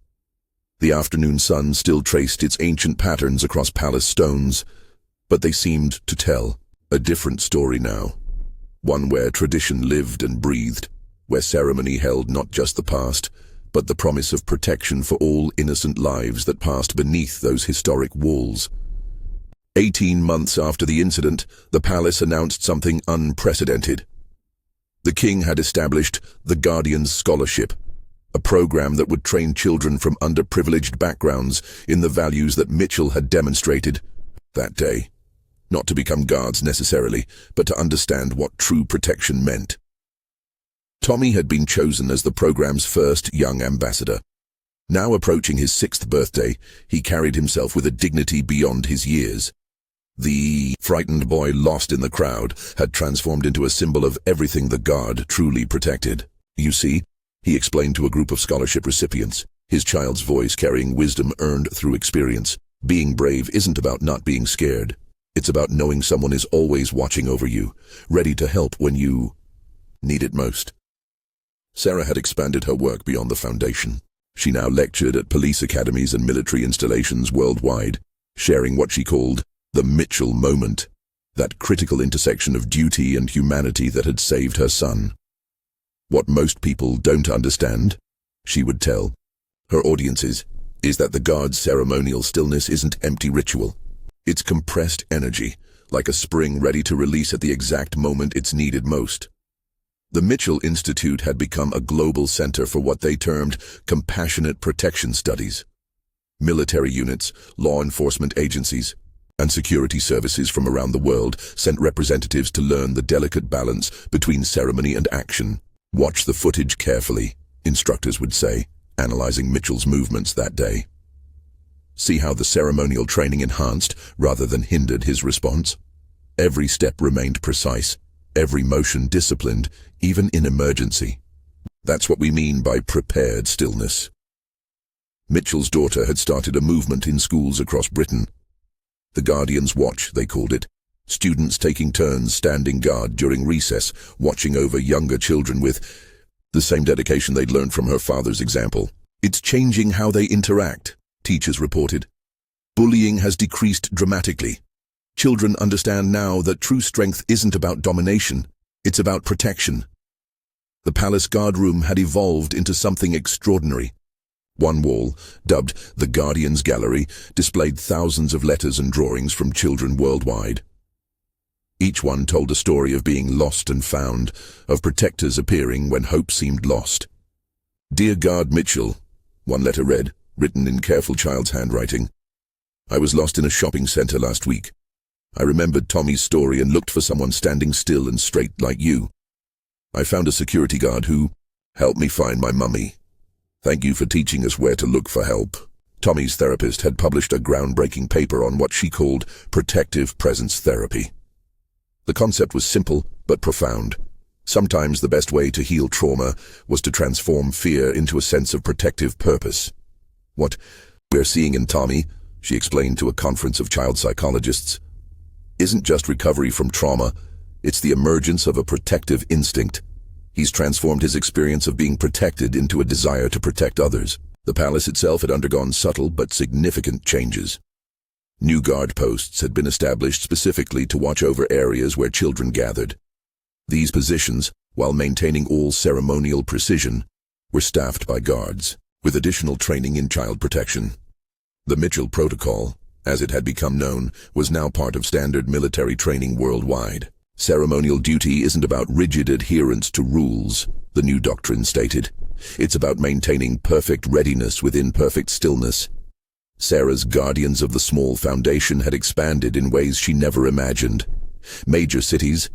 The afternoon sun still traced its ancient patterns across palace stones, but they seemed to tell a different story now. One where tradition lived and breathed, where ceremony held not just the past, but the promise of protection for all innocent lives that passed beneath those historic walls. 18 months after the incident, the palace announced something unprecedented. The king had established the Guardians Scholarship, a program that would train children from underprivileged backgrounds in the values that Mitchell had demonstrated that day. Not to become guards necessarily, but to understand what true protection meant. Tommy had been chosen as the program's first young ambassador. Now approaching his 6th birthday, he carried himself with a dignity beyond his years. The frightened boy lost in the crowd had transformed into a symbol of everything the guard truly protected. "You see," he explained to a group of scholarship recipients, his child's voice carrying wisdom earned through experience. "Being brave isn't about not being scared. It's about knowing someone is always watching over you, ready to help when you need it most." Sarah had expanded her work beyond the foundation. She now lectured at police academies and military installations worldwide, sharing what she called the Mitchell moment, that critical intersection of duty and humanity that had saved her son. "What most people don't understand," she would tell her audiences, "is that the guard's ceremonial stillness isn't empty ritual. It's compressed energy, like a spring ready to release at the exact moment it's needed most. The Mitchell Institute had become a global center for what they termed compassionate protection studies. Military units, law enforcement agencies, and security services from around the world sent representatives to learn the delicate balance between ceremony and action. "Watch the footage carefully," instructors would say, analyzing Mitchell's movements that day. "See how the ceremonial training enhanced rather than hindered his response? Every step remained precise, every motion disciplined, even in emergency. That's what we mean by prepared stillness." Mitchell's daughter had started a movement in schools across Britain. The Guardian's Watch, they called it. Students taking turns standing guard during recess, watching over younger children with the same dedication they'd learned from her father's example. "It's changing how they interact," teachers reported. "Bullying has decreased dramatically. Children understand now that true strength isn't about domination, it's about protection." The palace guard room had evolved into something extraordinary. One wall, dubbed the Guardian's Gallery, displayed thousands of letters and drawings from children worldwide. Each one told a story of being lost and found, of protectors appearing when hope seemed lost. "Dear Guard Mitchell," one letter read, written in careful child's handwriting. "I was lost in a shopping center last week. I remembered Tommy's story and looked for someone standing still and straight like you. I found a security guard who helped me find my mummy. Thank you for teaching us where to look for help." Tommy's therapist had published a groundbreaking paper on what she called protective presence therapy. The concept was simple but profound. Sometimes the best way to heal trauma was to transform fear into a sense of protective purpose. "What we're seeing in Tommy," she explained to a conference of child psychologists, "isn't just recovery from trauma, it's the emergence of a protective instinct. He's transformed his experience of being protected into a desire to protect others." The palace itself had undergone subtle but significant changes. New guard posts had been established specifically to watch over areas where children gathered. These positions, while maintaining all ceremonial precision, were staffed by guards, with additional training in child protection. The Mitchell Protocol, as it had become known, was now part of standard military training worldwide. "Ceremonial duty isn't about rigid adherence to rules," the new doctrine stated. "It's about maintaining perfect readiness within perfect stillness." Sarah's Guardians of the Small Foundation had expanded in ways she never imagined. Major cities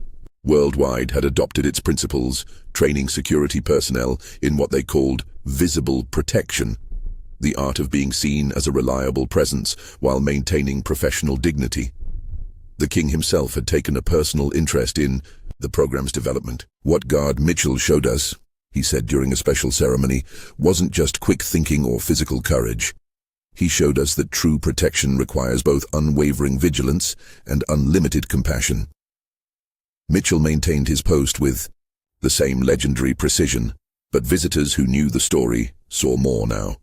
worldwide had adopted its principles, training security personnel in what they called visible protection, the art of being seen as a reliable presence while maintaining professional dignity. The king himself had taken a personal interest in the program's development. "What Guard Mitchell showed us," he said during a special ceremony, "wasn't just quick thinking or physical courage. He showed us that true protection requires both unwavering vigilance and unlimited compassion." Mitchell maintained his post with the same legendary precision, but visitors who knew the story saw more now.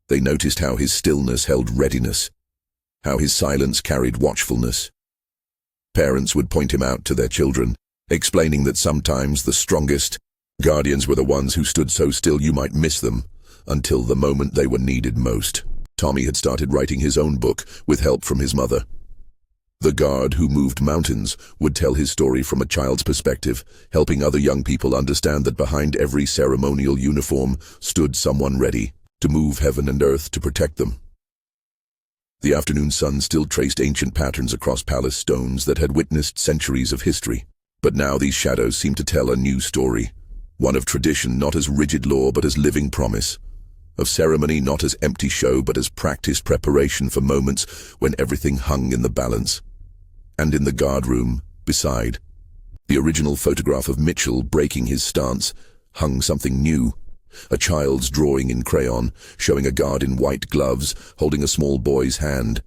They noticed how his stillness held readiness, how his silence carried watchfulness. Parents would point him out to their children, explaining that sometimes the strongest guardians were the ones who stood so still you might miss them until the moment they were needed most. Tommy had started writing his own book with help from his mother. The Guard Who Moved Mountains would tell his story from a child's perspective, helping other young people understand that behind every ceremonial uniform stood someone ready to move heaven and earth to protect them. The afternoon sun still traced ancient patterns across palace stones that had witnessed centuries of history. But now these shadows seemed to tell a new story, one of tradition not as rigid law but as living promise, of ceremony not as empty show but as practiced preparation for moments when everything hung in the balance. And in the guard room, beside the original photograph of Mitchell breaking his stance, hung something new. A child's drawing in crayon, showing a guard in white gloves, holding a small boy's hand.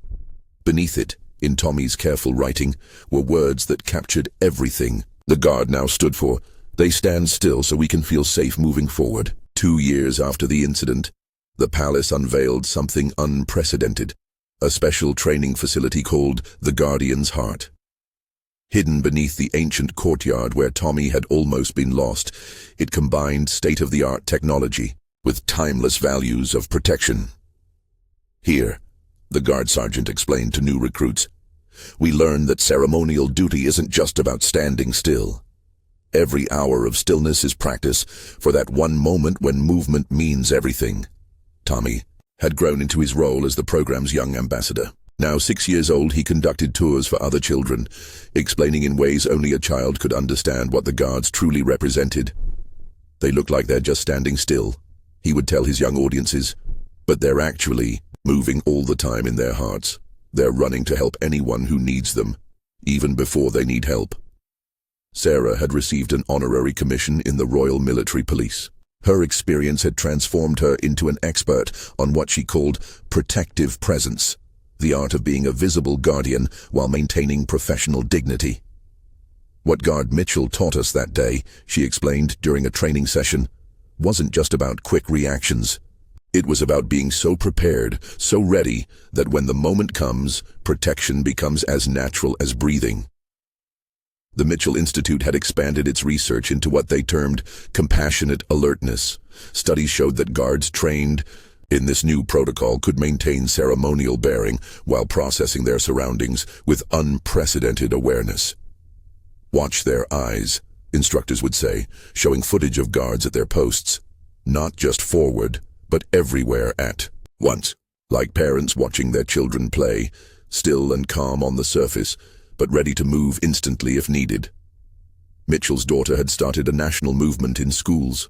Beneath it, in Tommy's careful writing, were words that captured everything the guard now stood for. "They stand still so we can feel safe moving forward." 2 years after the incident, the palace unveiled something unprecedented, a special training facility called the Guardian's Heart. Hidden beneath the ancient courtyard where Tommy had almost been lost, it combined state-of-the-art technology with timeless values of protection. "Here," the guard sergeant explained to new recruits, "we learn that ceremonial duty isn't just about standing still. every hour of stillness is practice for that one moment when movement means everything. Tommy had grown into his role as the program's young ambassador. Now 6 years old, he conducted tours for other children, explaining in ways only a child could understand what the guards truly represented. They look like they're just standing still, he would tell his young audiences, but they're actually moving all the time in their hearts. They're running to help anyone who needs them, even before they need help. Sarah had received an honorary commission in the Royal Military Police. Her experience had transformed her into an expert on what she called protective presence, the art of being a visible guardian while maintaining professional dignity. What Guard Mitchell taught us that day, she explained during a training session, wasn't just about quick reactions. It was about being so prepared, so ready, that when the moment comes, protection becomes as natural as breathing. The Mitchell Institute had expanded its research into what they termed compassionate alertness. Studies showed that guards trained in this new protocol could maintain ceremonial bearing while processing their surroundings with unprecedented awareness. Watch their eyes, instructors would say, showing footage of guards at their posts, not just forward, but everywhere at once, like parents watching their children play, still and calm on the surface, but ready to move instantly if needed. Mitchell's daughter had started a national movement in schools.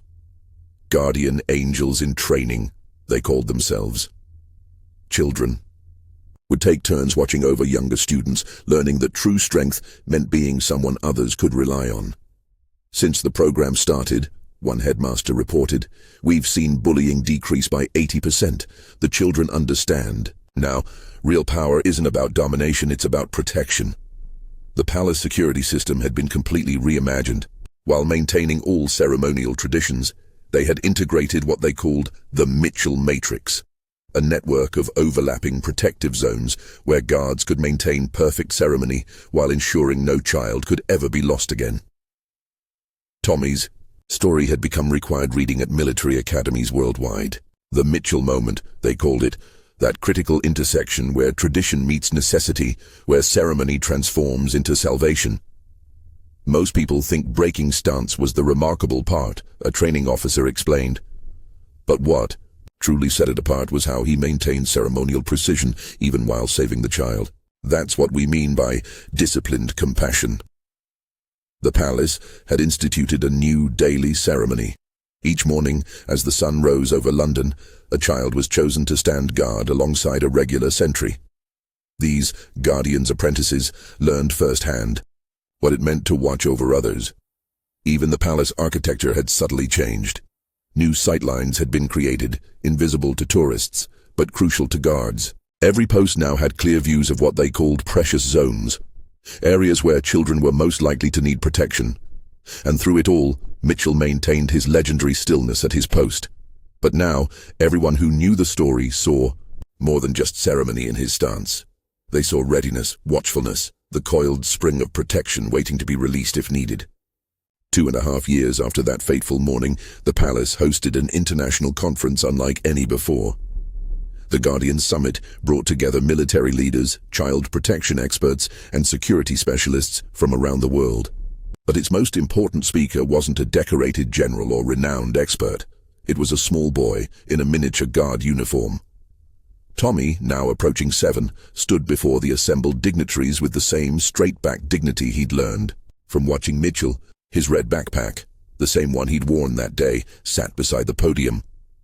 Guardian angels in training, they called themselves. Children would take turns watching over younger students, learning that true strength meant being someone others could rely on. Since the program started, one headmaster reported, we've seen bullying decrease by 80%. The children understand. Now, real power isn't about domination, it's about protection. The palace security system had been completely reimagined. While maintaining all ceremonial traditions, they had integrated what they called the Mitchell Matrix, a network of overlapping protective zones where guards could maintain perfect ceremony while ensuring no child could ever be lost again. Tommy's story had become required reading at military academies worldwide. The Mitchell moment, they called it, that critical intersection where tradition meets necessity, where ceremony transforms into salvation. Most people think breaking stance was the remarkable part, a training officer explained. But what truly set it apart was how he maintained ceremonial precision even while saving the child. That's what we mean by disciplined compassion. The palace had instituted a new daily ceremony. Each morning, as the sun rose over London, a child was chosen to stand guard alongside a regular sentry. These guardians' apprentices learned firsthand what it meant to watch over others. Even the palace architecture had subtly changed. New sightlines had been created, invisible to tourists, but crucial to guards. Every post now had clear views of what they called precious zones, areas where children were most likely to need protection. And through it all, Mitchell maintained his legendary stillness at his post. But now, everyone who knew the story saw more than just ceremony in his stance. They saw readiness, watchfulness, the coiled spring of protection waiting to be released if needed. 2.5 years after that fateful morning, the palace hosted an international conference unlike any before. The Guardian Summit brought together military leaders, child protection experts, and security specialists from around the world. But its most important speaker wasn't a decorated general or renowned expert. It was a small boy in a miniature guard uniform. Tommy, now approaching 7, stood before the assembled dignitaries with the same straight-back dignity he'd learned from watching Mitchell. His red backpack, the same one he'd worn that day, sat beside the podium,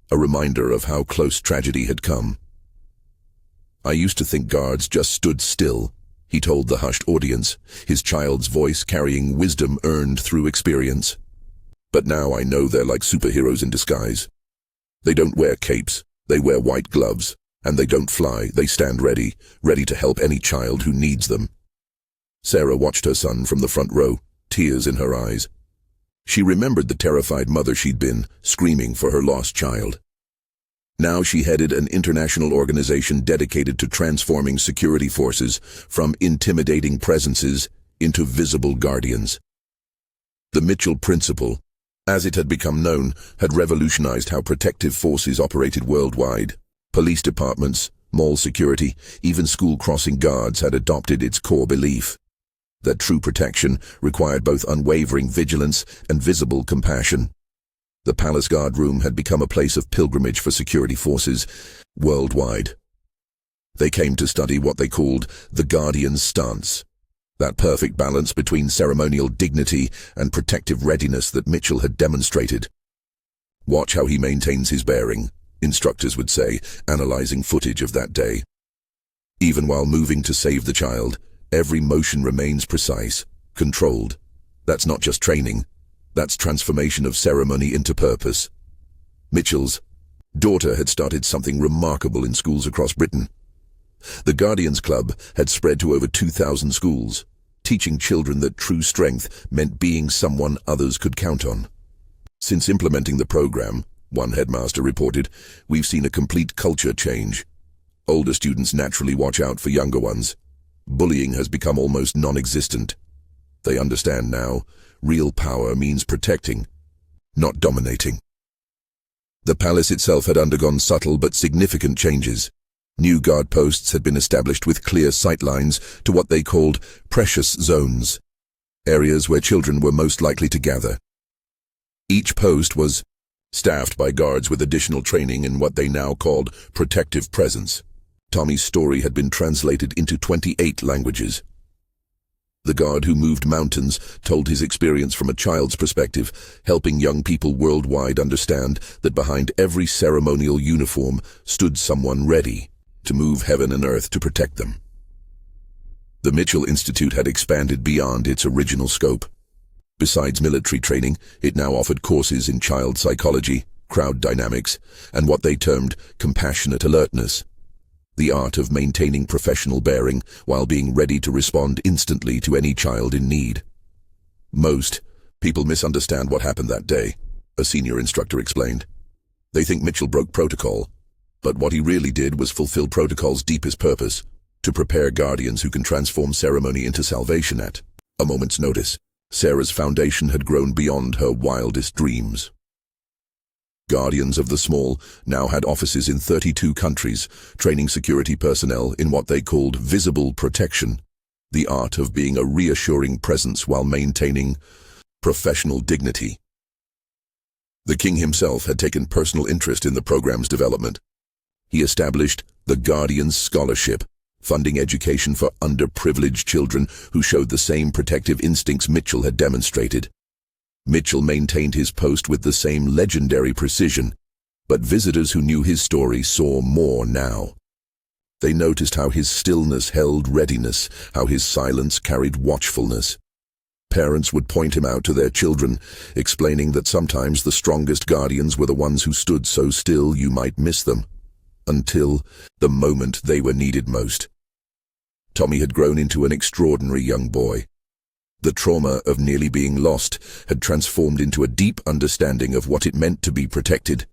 a reminder of how close tragedy had come. I used to think guards just stood still, he told the hushed audience, his child's voice carrying wisdom earned through experience. But now I know they're like superheroes in disguise. They don't wear capes, they wear white gloves, and they don't fly, they stand ready to help any child who needs them. Sarah watched her son from the front row, tears in her eyes. She remembered the terrified mother she'd been, screaming for her lost child. Now she headed an international organization dedicated to transforming security forces from intimidating presences into visible guardians. The Mitchell Principle, as it had become known, had revolutionized how protective forces operated worldwide. Police departments, mall security, even school crossing guards had adopted its core belief. that true protection required both unwavering vigilance and visible compassion. The palace guard room had become a place of pilgrimage for security forces worldwide. They came to study what they called the Guardian's stance, that perfect balance between ceremonial dignity and protective readiness that Mitchell had demonstrated. "Watch how he maintains his bearing," instructors would say, analyzing footage of that day. Even while moving to save the child, every motion remains precise, controlled. That's not just training. That's transformation of ceremony into purpose. Mitchell's daughter had started something remarkable in schools across Britain. The Guardians Club had spread to over 2,000 schools, teaching children that true strength meant being someone others could count on. "Since implementing the program," one headmaster reported, "we've seen a complete culture change. Older students naturally watch out for younger ones. Bullying has become almost non-existent. They understand now, real power means protecting, not dominating." The palace itself had undergone subtle but significant changes. New guard posts had been established with clear sightlines to what they called precious zones, areas where children were most likely to gather. Each post was staffed by guards with additional training in what they now called protective presence. Tommy's story had been translated into 28 languages. The guard who moved mountains told his experience from a child's perspective, helping young people worldwide understand that behind every ceremonial uniform stood someone ready to move heaven and earth to protect them. The Mitchell Institute had expanded beyond its original scope. Besides military training, it now offered courses in child psychology, crowd dynamics, and what they termed compassionate alertness, the art of maintaining professional bearing while being ready to respond instantly to any child in need. "Most people misunderstand what happened that day," a senior instructor explained. "They think Mitchell broke protocol, but what he really did was fulfill protocol's deepest purpose, to prepare guardians who can transform ceremony into salvation at a moment's notice." Sarah's foundation had grown beyond her wildest dreams. Guardians of the Small now had offices in 32 countries, training security personnel in what they called visible protection, the art of being a reassuring presence while maintaining professional dignity. The king himself had taken personal interest in the program's development. He established the Guardians Scholarship, funding education for underprivileged children who showed the same protective instincts Mitchell had demonstrated. Mitchell maintained his post with the same legendary precision, but visitors who knew his story saw more now. They noticed how his stillness held readiness, how his silence carried watchfulness. Parents would point him out to their children, explaining that sometimes the strongest guardians were the ones who stood so still you might miss them, until the moment they were needed most. Tommy had grown into an extraordinary young boy. The trauma of nearly being lost had transformed into a deep understanding of what it meant to be protected,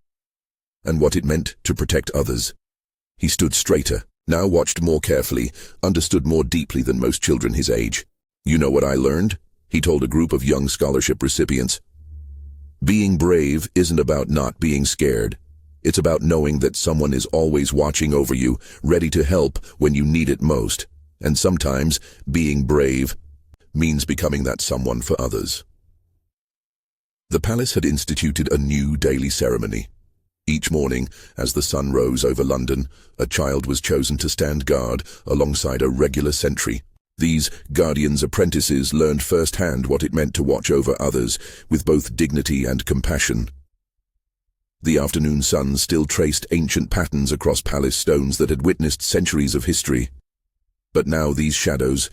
and what it meant to protect others. He stood straighter, now watched more carefully, understood more deeply than most children his age. "You know what I learned?" he told a group of young scholarship recipients. "Being brave isn't about not being scared. It's about knowing that someone is always watching over you, ready to help when you need it most. And sometimes being brave means becoming that someone for others." The palace had instituted a new daily ceremony. Each morning, as the sun rose over London, a child was chosen to stand guard alongside a regular sentry. These guardians' apprentices learned firsthand what it meant to watch over others with both dignity and compassion. The afternoon sun still traced ancient patterns across palace stones that had witnessed centuries of history. But now these shadows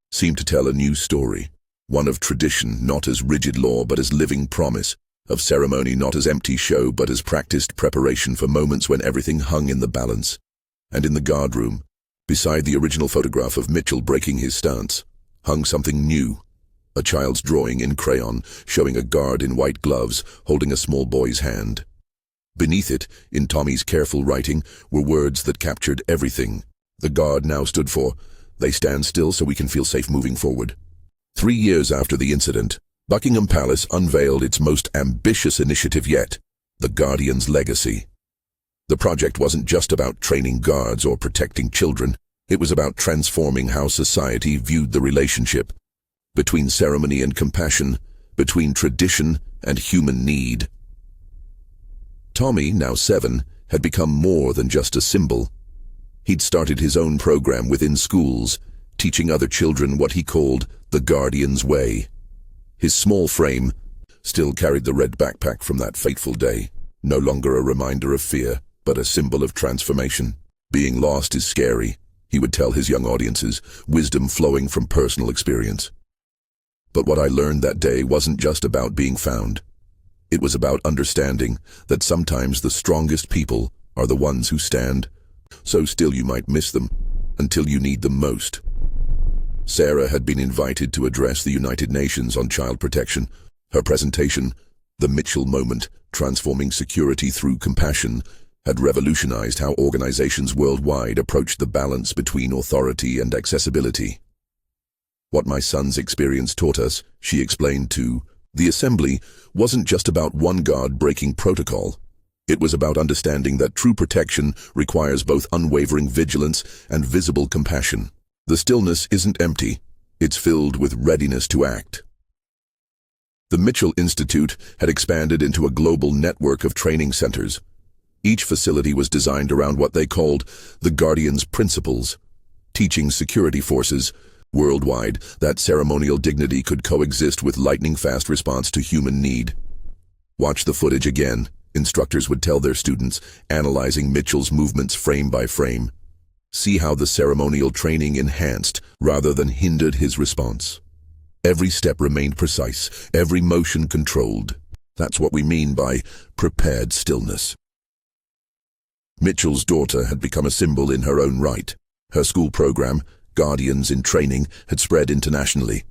seemed to tell a new story, one of tradition not as rigid law but as living promise, of ceremony not as empty show but as practiced preparation for moments when everything hung in the balance. And in the guard room, beside the original photograph of Mitchell breaking his stance, hung something new, a child's drawing in crayon showing a guard in white gloves holding a small boy's hand. Beneath it, in Tommy's careful writing, were words that captured everything the guard now stood for. "They stand still so we can feel safe moving forward." 3 years after the incident, Buckingham Palace unveiled its most ambitious initiative yet, the Guardian's Legacy. The project wasn't just about training guards or protecting children. It was about transforming how society viewed the relationship. between ceremony and compassion, between tradition and human need. Tommy, now 7, had become more than just a symbol. He'd started his own program within schools, teaching other children what he called the Guardian's Way. His small frame still carried the red backpack from that fateful day, no longer a reminder of fear, but a symbol of transformation. Being lost is scary, he would tell his young audiences, wisdom flowing from personal experience. But what I learned that day wasn't just about being found. It was about understanding that sometimes the strongest people are the ones who stand so still you might miss them until you need them most. Sarah had been invited to address the United Nations on child protection. Her presentation, The Mitchell Moment, Transforming Security Through Compassion, had revolutionized how organizations worldwide approached the balance between authority and accessibility. What my son's experience taught us, she explained to the assembly, wasn't just about one guard breaking protocol. It was about understanding that true protection requires both unwavering vigilance and visible compassion. The stillness isn't empty, it's filled with readiness to act. The Mitchell Institute had expanded into a global network of training centers. Each facility was designed around what they called the Guardian's Principles, teaching security forces worldwide that ceremonial dignity could coexist with lightning-fast response to human need. Watch the footage again, instructors would tell their students, analyzing Mitchell's movements frame by frame. See how the ceremonial training enhanced rather than hindered his response. Every step remained precise, every motion controlled. That's what we mean by prepared stillness. Mitchell's daughter had become a symbol in her own right. Her school program, Guardians in Training, had spread internationally.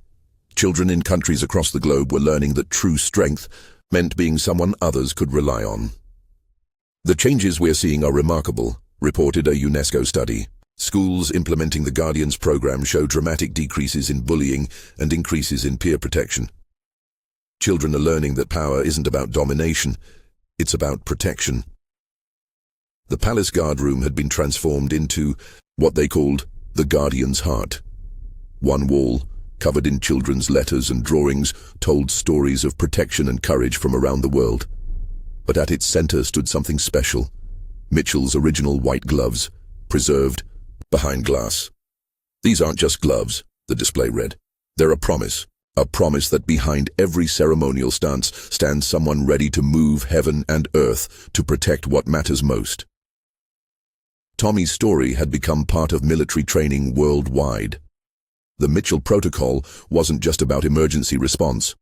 Children in countries across the globe were learning that true strength meant being someone others could rely on. The changes we're seeing are remarkable, reported a UNESCO study. Schools implementing the Guardians program show dramatic decreases in bullying and increases in peer protection. Children are learning that power isn't about domination, it's about protection. The Palace Guard Room had been transformed into what they called the Guardian's Heart. One wall, covered in children's letters and drawings, told stories of protection and courage from around the world. But at its center stood something special. Mitchell's original white gloves, preserved behind glass. These aren't just gloves, the display read. They're a promise that behind every ceremonial stance stands someone ready to move heaven and earth to protect what matters most. Tommy's story had become part of military training worldwide. The Mitchell Protocol wasn't just about emergency response.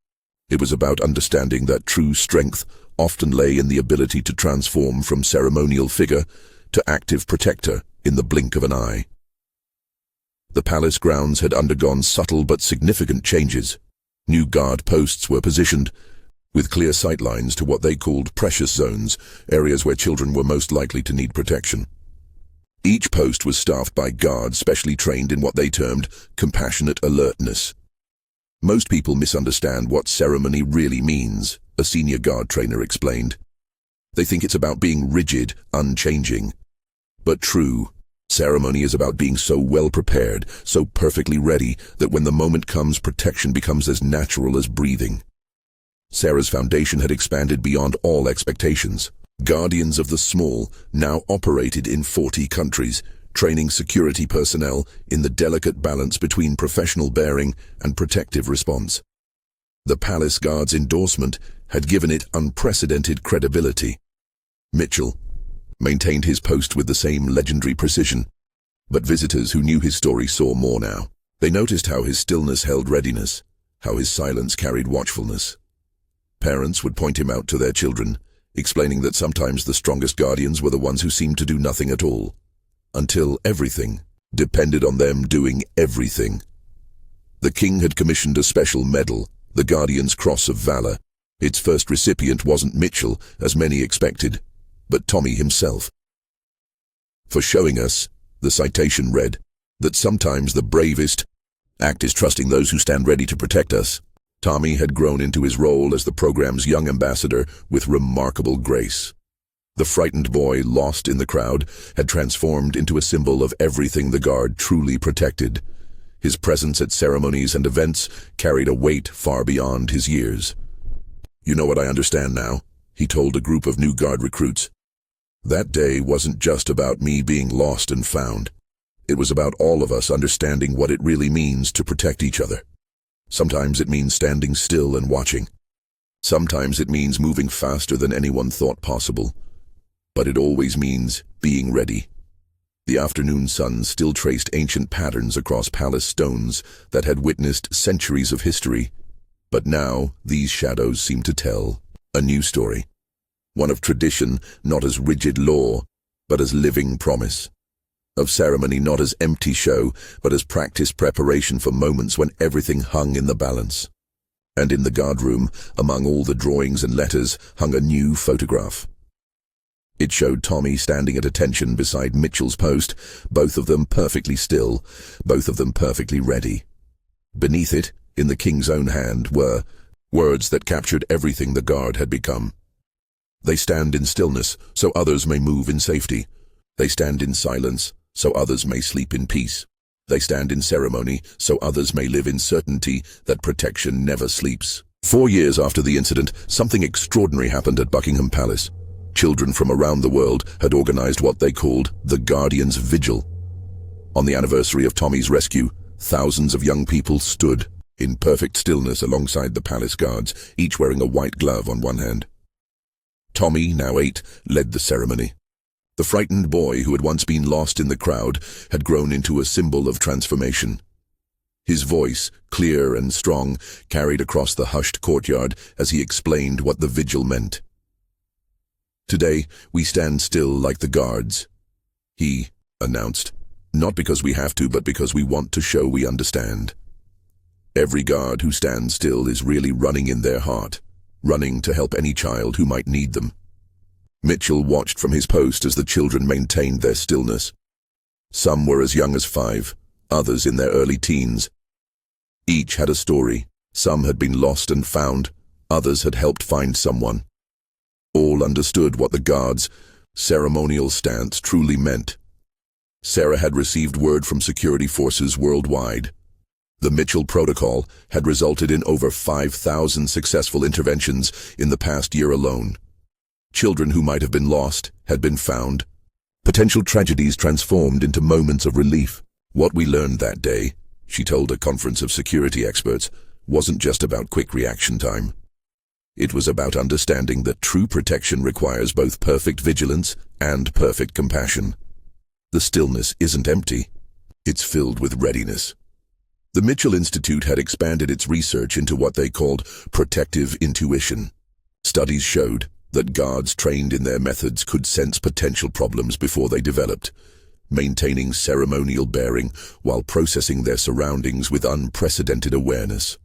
It was about understanding that true strength often lay in the ability to transform from ceremonial figure to active protector in the blink of an eye. The palace grounds had undergone subtle but significant changes. New guard posts were positioned, with clear sightlines to what they called precious zones, areas where children were most likely to need protection. Each post was staffed by guards specially trained in what they termed compassionate alertness. Most people misunderstand what ceremony really means, a senior guard trainer explained. They think it's about being rigid, unchanging. But true, ceremony is about being so well prepared, so perfectly ready, that when the moment comes, protection becomes as natural as breathing. Sarah's foundation had expanded beyond all expectations. Guardians of the Small now operated in 40 countries, training security personnel in the delicate balance between professional bearing and protective response. The Palace Guard's endorsement had given it unprecedented credibility. Mitchell maintained his post with the same legendary precision, but visitors who knew his story saw more now. They noticed how his stillness held readiness, how his silence carried watchfulness. Parents would point him out to their children, explaining that sometimes the strongest guardians were the ones who seemed to do nothing at all, until everything depended on them doing everything. The king had commissioned a special medal, the Guardian's Cross of Valor. Its first recipient wasn't Mitchell, as many expected, but Tommy himself. For showing us, the citation read, that sometimes the bravest act is trusting those who stand ready to protect us. Tommy had grown into his role as the program's young ambassador with remarkable grace. The frightened boy, lost in the crowd, had transformed into a symbol of everything the guard truly protected. His presence at ceremonies and events carried a weight far beyond his years. "You know what I understand now," he told a group of new guard recruits. "That day wasn't just about me being lost and found. It was about all of us understanding what it really means to protect each other. Sometimes it means standing still and watching. Sometimes it means moving faster than anyone thought possible. But it always means being ready." The afternoon sun still traced ancient patterns across palace stones that had witnessed centuries of history. But now these shadows seemed to tell a new story. One of tradition, not as rigid law, but as living promise. Of ceremony, not as empty show, but as practiced preparation for moments when everything hung in the balance. And in the guard room, among all the drawings and letters, hung a new photograph. It showed Tommy standing at attention beside Mitchell's post, both of them perfectly still, both of them perfectly ready. Beneath it, in the king's own hand, were words that captured everything the guard had become. "They stand in stillness, so others may move in safety. They stand in silence, so others may sleep in peace. They stand in ceremony, so others may live in certainty that protection never sleeps." 4 years after the incident, something extraordinary happened at Buckingham Palace. Children from around the world had organized what they called the Guardians' Vigil. On the anniversary of Tommy's rescue, thousands of young people stood in perfect stillness alongside the palace guards, each wearing a white glove on one hand. Tommy, now 8, led the ceremony. The frightened boy who had once been lost in the crowd had grown into a symbol of transformation. His voice, clear and strong, carried across the hushed courtyard as he explained what the vigil meant. "Today, we stand still like the guards," he announced. "Not because we have to, but because we want to show we understand. Every guard who stands still is really running in their heart, running to help any child who might need them." Mitchell watched from his post as the children maintained their stillness. Some were as young as 5, others in their early teens. Each had a story. Some had been lost and found, others had helped find someone. All understood what the guards' ceremonial stance truly meant. Sarah had received word from security forces worldwide. The Mitchell Protocol had resulted in over 5,000 successful interventions in the past year alone. Children who might have been lost had been found. Potential tragedies transformed into moments of relief. "What we learned that day," she told a conference of security experts, "wasn't just about quick reaction time. It was about understanding that true protection requires both perfect vigilance and perfect compassion. The stillness isn't empty. It's filled with readiness." The Mitchell Institute had expanded its research into what they called protective intuition. Studies showed that guards trained in their methods could sense potential problems before they developed, maintaining ceremonial bearing while processing their surroundings with unprecedented awareness.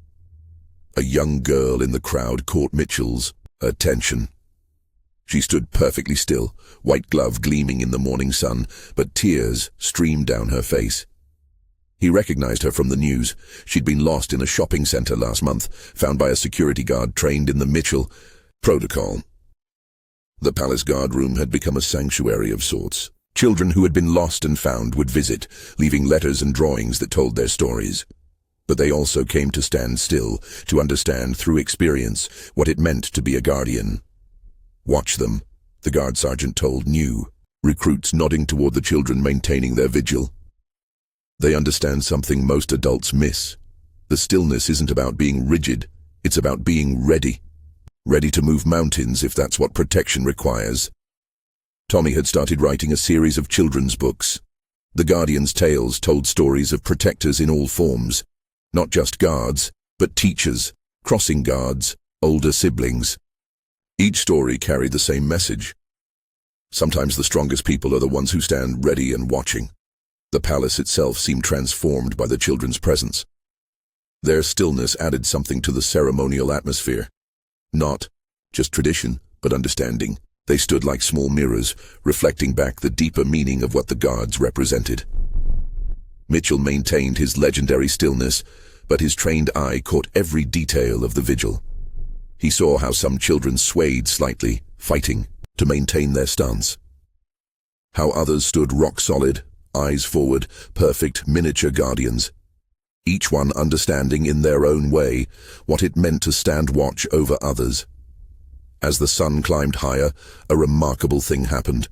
A young girl in the crowd caught Mitchell's attention. She stood perfectly still, white glove gleaming in the morning sun, but tears streamed down her face. He recognized her from the news. She'd been lost in a shopping center last month, found by a security guard trained in the Mitchell Protocol. The palace guard room had become a sanctuary of sorts. Children who had been lost and found would visit, leaving letters and drawings that told their stories. But they also came to stand still, to understand through experience what it meant to be a guardian. "Watch them," the guard sergeant told new recruits nodding toward the children maintaining their vigil. "They understand something most adults miss. The stillness isn't about being rigid, it's about being ready. Ready to move mountains if that's what protection requires." Tommy had started writing a series of children's books. The Guardians' Tales told stories of protectors in all forms. Not just guards, but teachers, crossing guards, older siblings. Each story carried the same message. Sometimes the strongest people are the ones who stand ready and watching. The palace itself seemed transformed by the children's presence. Their stillness added something to the ceremonial atmosphere. Not just tradition, but understanding. They stood like small mirrors, reflecting back the deeper meaning of what the guards represented. Mitchell maintained his legendary stillness, but his trained eye caught every detail of the vigil. He saw how some children swayed slightly, fighting to maintain their stance. How others stood rock solid, eyes forward, perfect miniature guardians. each one understanding in their own way what it meant to stand watch over others. As the sun climbed higher, a remarkable thing happened.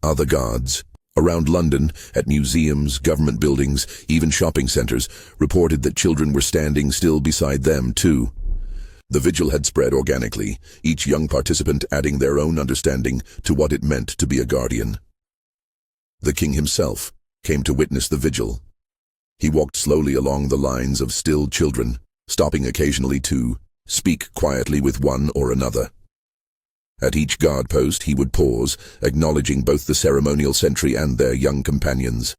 Other guards, around London, at museums, government buildings, even shopping centres, reported that children were standing still beside them too. The vigil had spread organically, each young participant adding their own understanding to what it meant to be a guardian. The king himself came to witness the vigil. He walked slowly along the lines of still children, stopping occasionally to speak quietly with one or another. At each guard post he would pause, acknowledging both the ceremonial sentry and their young companions.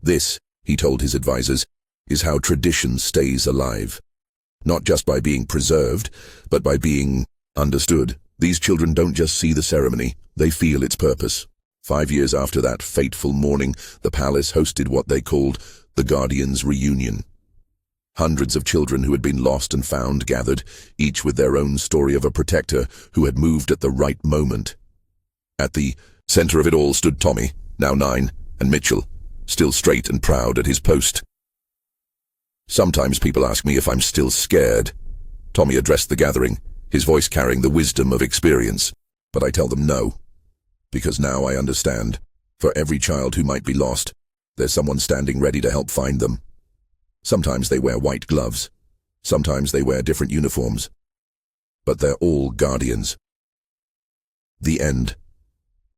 This, he told his advisers, is how tradition stays alive. Not just by being preserved, but by being understood. These children don't just see the ceremony, they feel its purpose. 5 years after that fateful morning, the palace hosted what they called the Guardians' Reunion. Hundreds of children who had been lost and found gathered, each with their own story of a protector who had moved at the right moment. At the center of it all stood Tommy, now 9, and Mitchell, still straight and proud at his post. "Sometimes people ask me if I'm still scared." Tommy addressed the gathering, his voice carrying the wisdom of experience. "But I tell them no. Because now I understand. For every child who might be lost, there's someone standing ready to help find them. Sometimes they wear white gloves. Sometimes they wear different uniforms. But they're all guardians." The end.